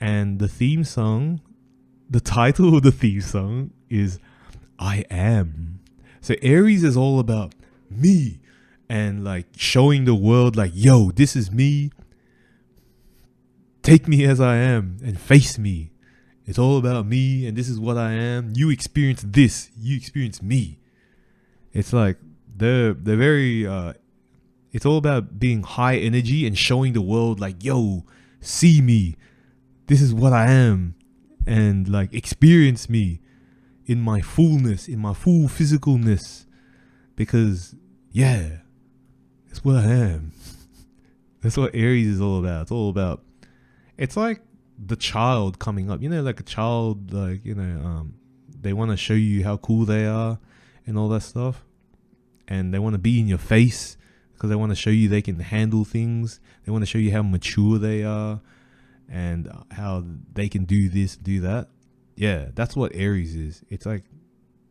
Speaker 1: and the theme song, the title of the theme song is I Am. So Aries is all about me and like showing the world like, yo, this is me. Take me as I am and face me. It's all about me and this is what I am. You experience this. You experience me. It's like they're very it's all about being high energy and showing the world like, yo, see me. This is what I am. And like experience me in my fullness, in my full physicalness. Because yeah, that's what I am. That's what Aries is all about. It's all about, it's like the child coming up, you know, like a child, like, you know, they want to show you how cool they are and all that stuff. And they want to be in your face because they want to show you they can handle things. They want to show you how mature they are and how they can do this, do that. Yeah, that's what Aries is. It's like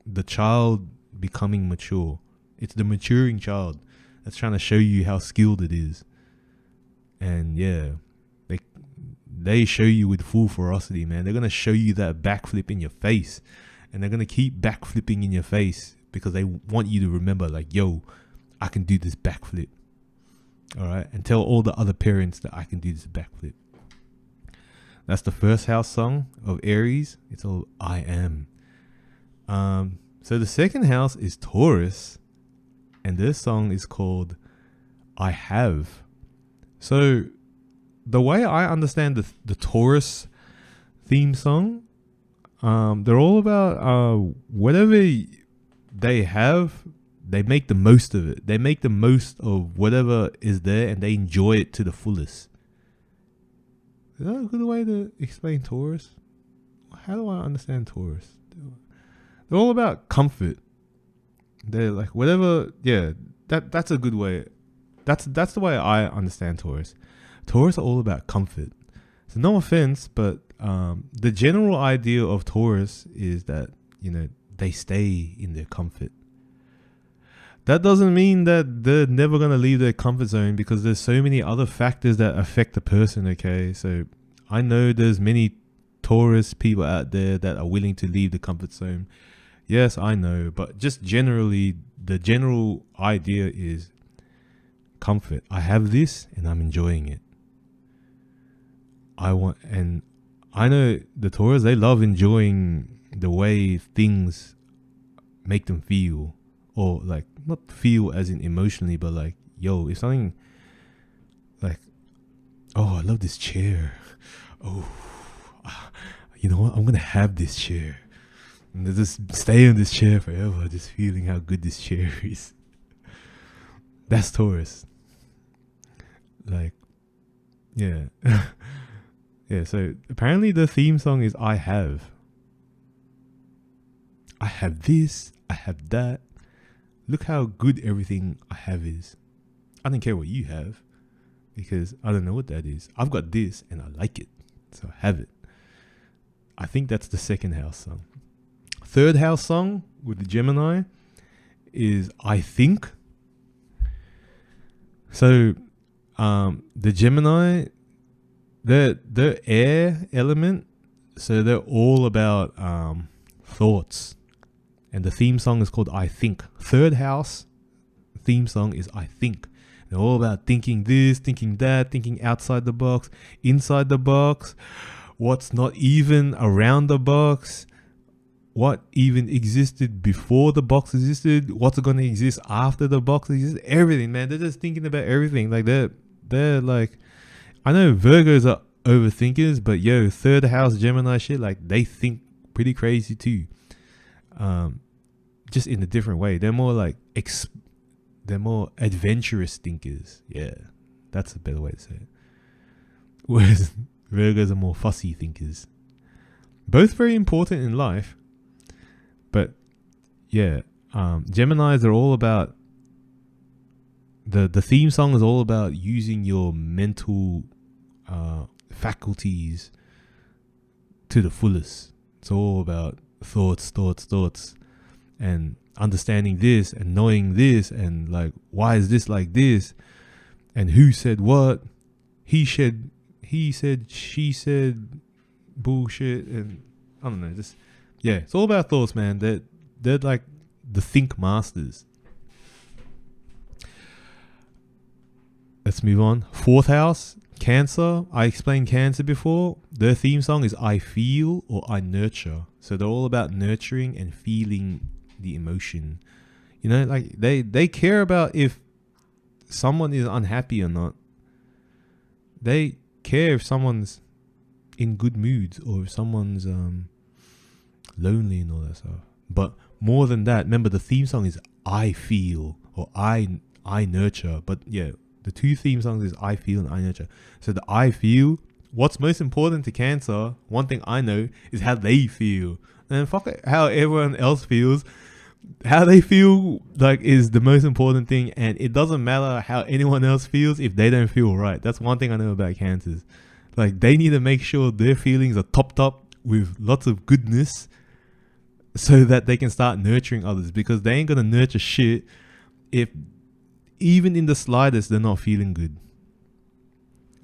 Speaker 1: the child becoming mature. It's the maturing child that's trying to show you how skilled it is. And yeah, they show you with full ferocity, man. They're going to show you that backflip in your face. And they're going to keep backflipping in your face because they want you to remember like, yo, I can do this backflip. All right. And tell all the other parents that I can do this backflip. That's the first house song of Aries. It's all I Am. So the second house is Taurus. And this song is called I Have. So the way I understand the Taurus theme song, they're all about whatever they have, they make the most of it. They make the most of whatever is there, and they enjoy it to the fullest. Is that a good way to explain Taurus? How do I understand Taurus? They're all about comfort. They're like whatever. Yeah, that's a good way. That's the way I understand Taurus. Taurus are all about comfort. So no offense, but the general idea of Taurus is that, you know, they stay in their comfort. That doesn't mean that they're never going to leave their comfort zone, because there's so many other factors that affect the person, okay? So I know there's many Taurus people out there that are willing to leave the comfort zone. Yes, I know. But just generally, the general idea is comfort. I have this and I'm enjoying it. I know the Taurus, they love enjoying the way things make them feel. Or like, not feel as in emotionally, but like, yo, if something like, oh, I love this chair. Oh, you know what? I'm going to have this chair. And just stay in this chair forever, just feeling how good this chair is. That's Taurus. Like, yeah. Yeah, so apparently the theme song is I have. I have this, I have that. Look how good everything I have is. I don't care what you have, because I don't know what that is. I've got this and I like it, so I have it. I think that's the second house song. Third house song with the Gemini is I think. So the Gemini, they're air element, so they're all about thoughts. And the theme song is called I Think. Third house theme song is I Think. They're all about thinking this, thinking that, thinking outside the box, inside the box, what's not even around the box, what even existed before the box existed, what's going to exist after the box exists, everything, man. They're just thinking about everything. Like they're like, I know Virgos are overthinkers, but yo, third house Gemini shit, like they think pretty crazy too. Just in a different way. They're more like they're more adventurous thinkers. Yeah, that's a better way to say it. Whereas Virgos are more fussy thinkers. Both very important in life, but yeah, Geminis are all about the theme song is all about using your mental faculties to the fullest. It's all about thoughts, and understanding this and knowing this, and like, why is this like this, and who said what, he said, she said, bullshit, and I don't know, just yeah, it's all about thoughts, man. They're like the think masters. Let's move on. Fourth house, Cancer. I explained Cancer before. Their theme song is I Feel or I Nurture. So they're all about nurturing and feeling the emotion. You know, like they care about if someone is unhappy or not. They care if someone's in good moods or if someone's lonely and all that stuff. But more than that, remember the theme song is I Feel or I Nurture. But yeah, the two theme songs is I Feel and I Nurture. So the I Feel, what's most important to Cancer, one thing I know, is how they feel. And fuck it, how everyone else feels. How they feel like is the most important thing, and it doesn't matter how anyone else feels if they don't feel right. That's one thing I know about Cancers. Like, they need to make sure their feelings are topped up with lots of goodness so that they can start nurturing others, because they ain't gonna nurture shit if even in the slightest they're not feeling good.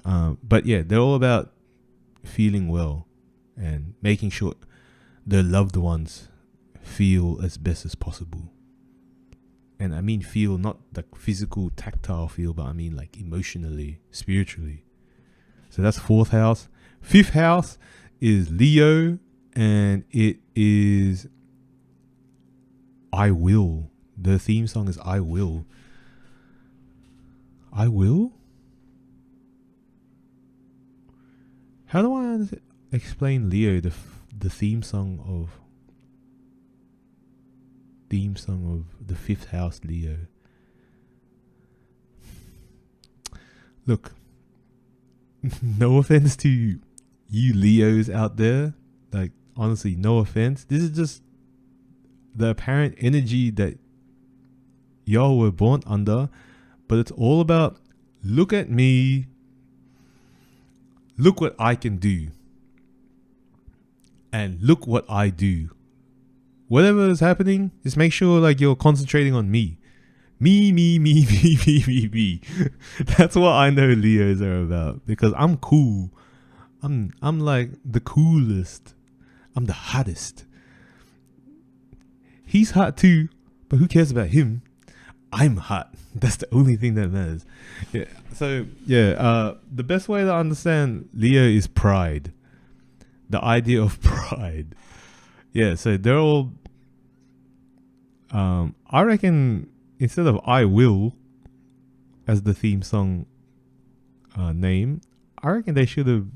Speaker 1: But yeah, they're all about feeling well and making sure their loved ones feel as best as possible. And I mean feel, not like physical tactile feel, but I mean like emotionally, spiritually. So that's fourth house. Fifth house is Leo, and it is I Will. The theme song is I Will. I Will? How do I explain Leo, the theme song of theme song of the fifth house, Leo. Look, no offense to you Leos out there. Like, honestly, no offense. This is just the apparent energy that y'all were born under. But it's all about, look at me. Look what I can do. And look what I do. Whatever is happening, just make sure like you're concentrating on me. Me. That's what I know Leos are about, because I'm cool. I'm like the coolest. I'm the hottest. He's hot too, but who cares about him? I'm hot. That's the only thing that matters. Yeah. So yeah, the best way to understand Leo is pride. The idea of pride. Yeah. So they're all. I reckon instead of "I will" as the theme song name, I reckon they should have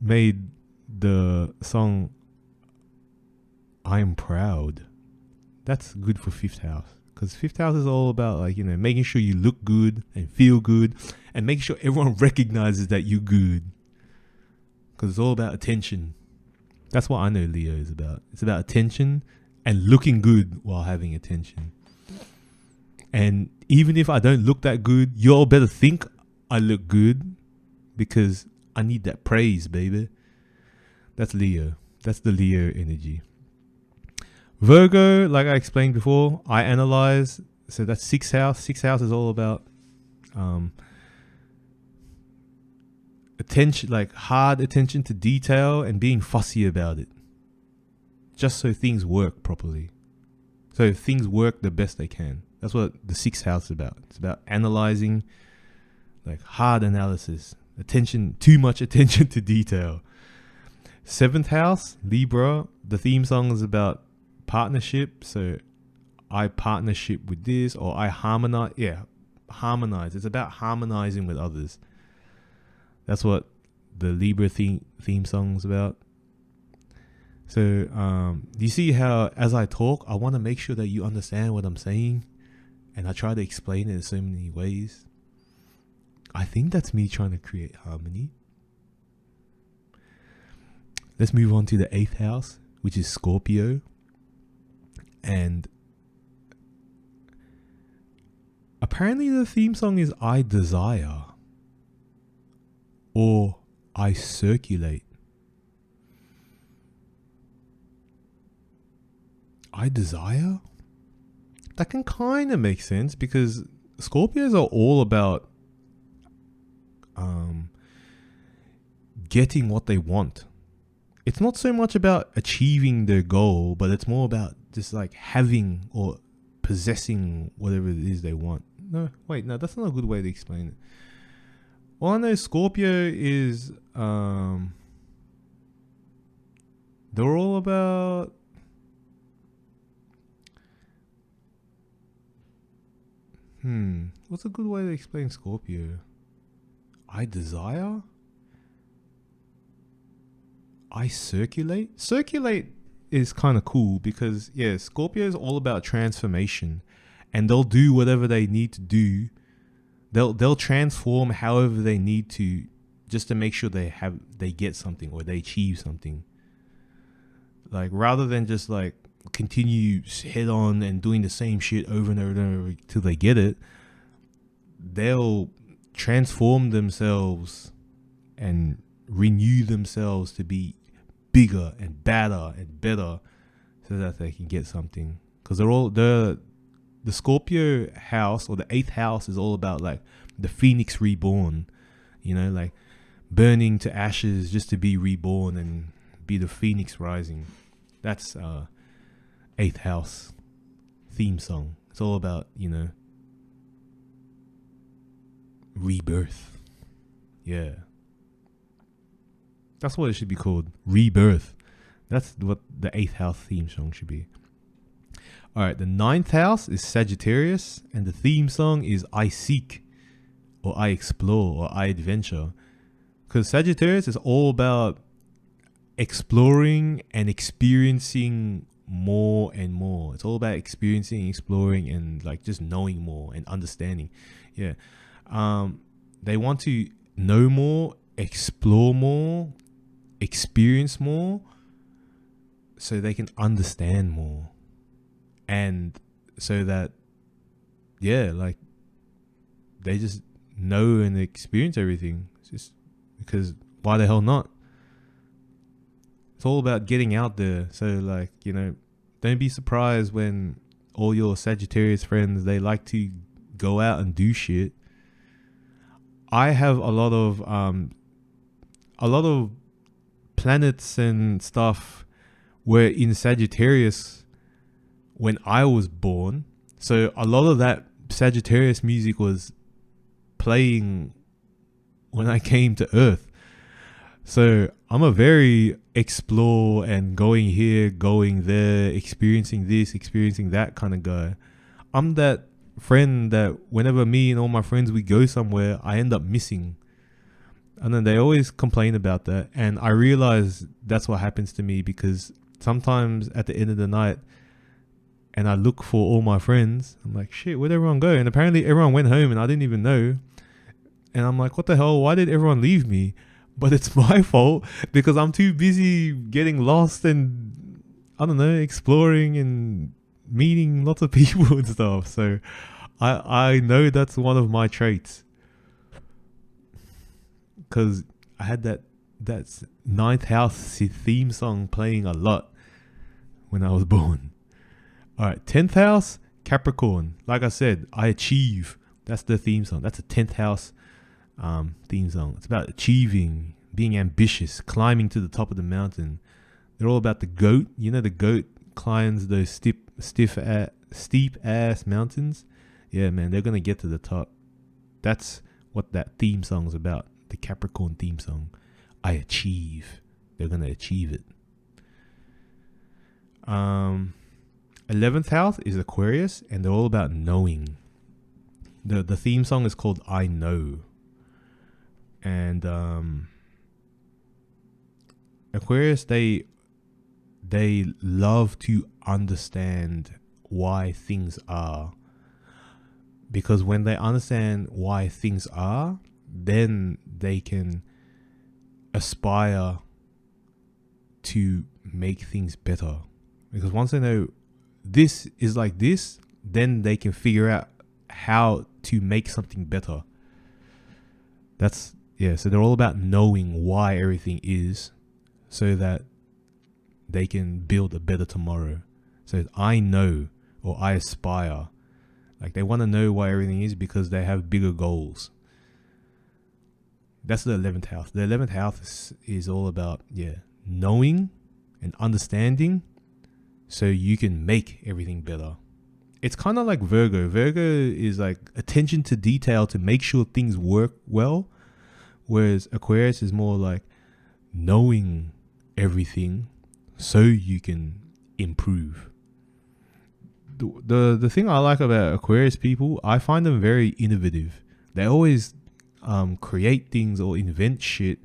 Speaker 1: made the song "I'm proud." That's good for fifth house, because fifth house is all about, like, you know, making sure you look good and feel good, and making sure everyone recognizes that you're good, because it's all about attention. That's what I know Leo is about. It's about attention and looking good while having attention. And even if I don't look that good, you all better think I look good, because I need that praise, baby. That's Leo. That's the Leo energy. Virgo, like I explained before, I analyze. So that's sixth house. Sixth house is all about attention, like hard attention to detail and being fussy about it, just so things work properly. So things work the best they can. That's what the sixth house is about. It's about analyzing, like hard analysis, attention, too much attention to detail. Seventh house, Libra, the theme song is about partnership. So I partnership with this, or I harmonize. Yeah, harmonize. It's about harmonizing with others. That's what the Libra theme song is about. So do you see how, as I talk, I want to make sure that you understand what I'm saying, and I try to explain it in so many ways. I think that's me trying to create harmony. Let's move on to the eighth house, which is Scorpio. And apparently the theme song is "I desire" or "I circulate." I desire? That can kind of make sense, because Scorpios are all about getting what they want. It's not so much about achieving their goal, but it's more about just like having or possessing whatever it is they want. No, wait, no, that's not a good way to explain it. All I know Scorpio is they're all about what's a good way to explain Scorpio? I desire? I circulate? Circulate is kind of cool, because yeah, Scorpio is all about transformation, and they'll do whatever they need to do. They'll transform however they need to, just to make sure they get something or they achieve something. Like, rather than just like continue head on and doing the same shit over and over and over till they get it, they'll transform themselves and renew themselves to be bigger and badder and better, so that they can get something. Because the Scorpio house, or the eighth house, is all about like the phoenix reborn, you know, like burning to ashes just to be reborn and be the phoenix rising. That's eighth house theme song. It's all about, you know, rebirth. Yeah. That's what it should be called. Rebirth. That's what the eighth house theme song should be. All right. The ninth house is Sagittarius, and the theme song is "I seek," or "I explore," or "I adventure." Because Sagittarius is all about exploring and experiencing more and more. It's all about experiencing, exploring, and like just knowing more and understanding. Yeah. They want to know more, explore more, experience more, so they can understand more. And so that, yeah, like they just know and experience everything. It's just because why the hell not? It's all about getting out there. So like, you know, don't be surprised when all your Sagittarius friends, they like to go out and do shit. I have a lot of planets and stuff were in Sagittarius when I was born. So a lot of that Sagittarius music was playing when I came to Earth. So I'm a very explore and going here, going there, experiencing this, experiencing that kind of guy. I'm that friend that whenever me and all my friends, we go somewhere, I end up missing. And then they always complain about that. And I realize that's what happens to me, because sometimes at the end of the night, and I look for all my friends, I'm like, shit, where'd everyone go? And apparently everyone went home and I didn't even know. And I'm like, what the hell? Why did everyone leave me? But it's my fault because I'm too busy getting lost and, I don't know, exploring and meeting lots of people and stuff. So I know that's one of my traits, because I had that ninth house theme song playing a lot when I was born. All right, 10th house, Capricorn. Like I said, I achieve. That's the theme song. That's a 10th house theme song. It's about achieving, being ambitious, climbing to the top of the mountain. They're all about the goat. You know, the goat climbs those steep ass mountains. Yeah, man, they're gonna get to the top. That's what that theme song's about. The Capricorn theme song. I achieve. They're gonna achieve it. 11th house is Aquarius, and they're all about knowing. The theme song is called I Know. And Aquarius, they love to understand why things are, because when they understand why things are, then they can aspire to make things better. Because once they know this is like this, then they can figure out how to make something better. So they're all about knowing why everything is, so that they can build a better tomorrow. So I know, or I aspire. Like they want to know why everything is because they have bigger goals. That's the 11th house. The 11th house is all about, knowing and understanding, so you can make everything better. It's kind of like Virgo. Virgo is like attention to detail to make sure things work well. Whereas Aquarius is more like knowing everything so you can improve. The thing I like about Aquarius people, I find them very innovative. They always create things or invent shit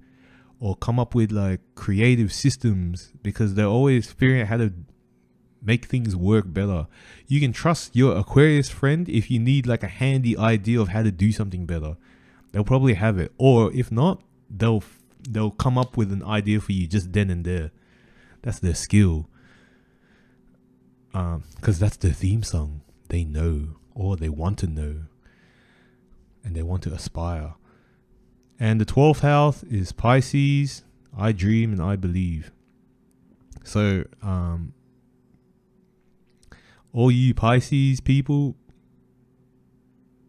Speaker 1: or come up with like creative systems, because they're always figuring out how to make things work better. You can trust your Aquarius friend if you need like a handy idea of how to do something better. They'll probably have it. Or if not, they'll come up with an idea for you just then and there. That's their skill. Because that's their theme song. They know, or they want to know, and they want to aspire. And the 12th house is Pisces. I dream and I believe. So, all you Pisces people,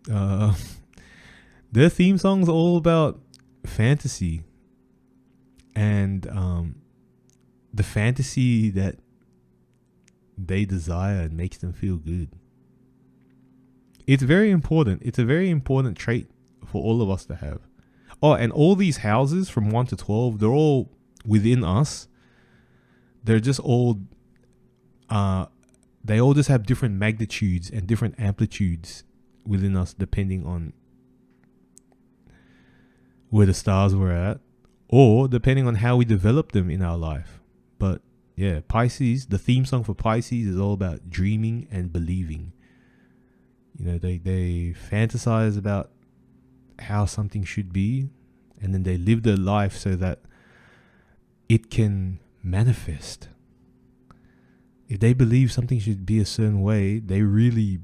Speaker 1: their theme song's all about fantasy, and the fantasy that they desire and makes them feel good. It's very important. It's a very important trait for all of us to have. Oh, and all these houses from 1 to 12, they're all within us. They're just all, they all just have different magnitudes and different amplitudes within us, depending on where the stars were at, or depending on how we develop them in our life. But Yeah, Pisces, the theme song for Pisces is all about dreaming and believing. You know, they fantasize about how something should be, and then they live their life so that it can manifest. If they believe something should be a certain way, they really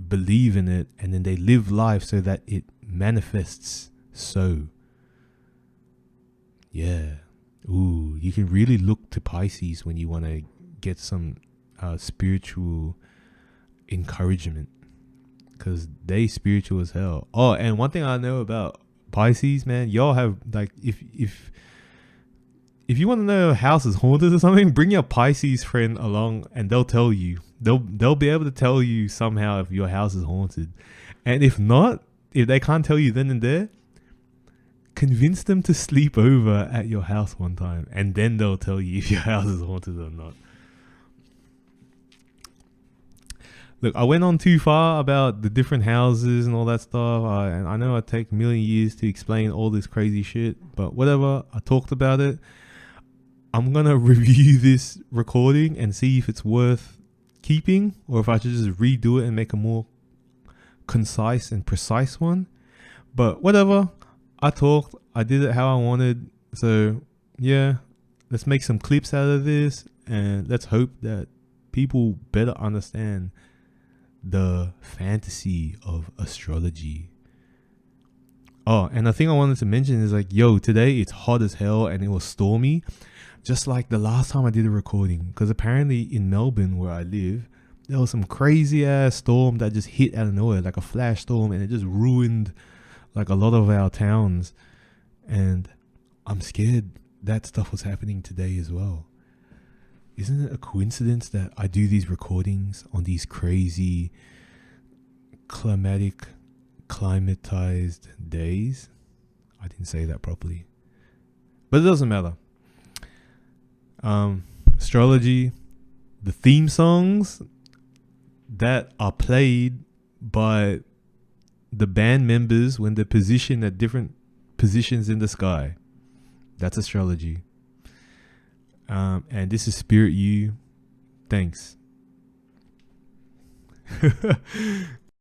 Speaker 1: believe in it, and then they live life so that it manifests so. Yeah. Ooh, you can really look to Pisces when you want to get some spiritual encouragement, because they spiritual as hell. Oh, and one thing I know about Pisces, man, y'all have, like, if you want to know if a house is haunted or something, bring your Pisces friend along and they'll tell you. They'll be able to tell you somehow if your house is haunted. And if not, if they can't tell you then and there, convince them to sleep over at your house one time, and then they'll tell you if your house is haunted or not. Look, I went on too far about the different houses and all that stuff. And I know I take a million years to explain all this crazy shit, but whatever. I talked about it. I'm going to review this recording and see if it's worth keeping, or if I should just redo it and make a more concise and precise one. But whatever. I talked. I did it how I wanted. So, yeah. Let's make some clips out of this, and let's hope that people better understand the fantasy of astrology. Oh, and the thing I wanted to mention is, like, yo, today it's hot as hell and it was stormy, just like the last time I did a recording, because apparently in Melbourne where I live, there was some crazy ass storm that just hit out of nowhere, like a flash storm, and it just ruined like a lot of our towns. And I'm scared that stuff was happening today as well. Isn't it a coincidence that I do these recordings on these crazy climatized days? I didn't say that properly, but it doesn't matter. Astrology, the theme songs that are played by the band members when they're positioned at different positions in the sky, that's astrology. And this is Spirit You. Thanks.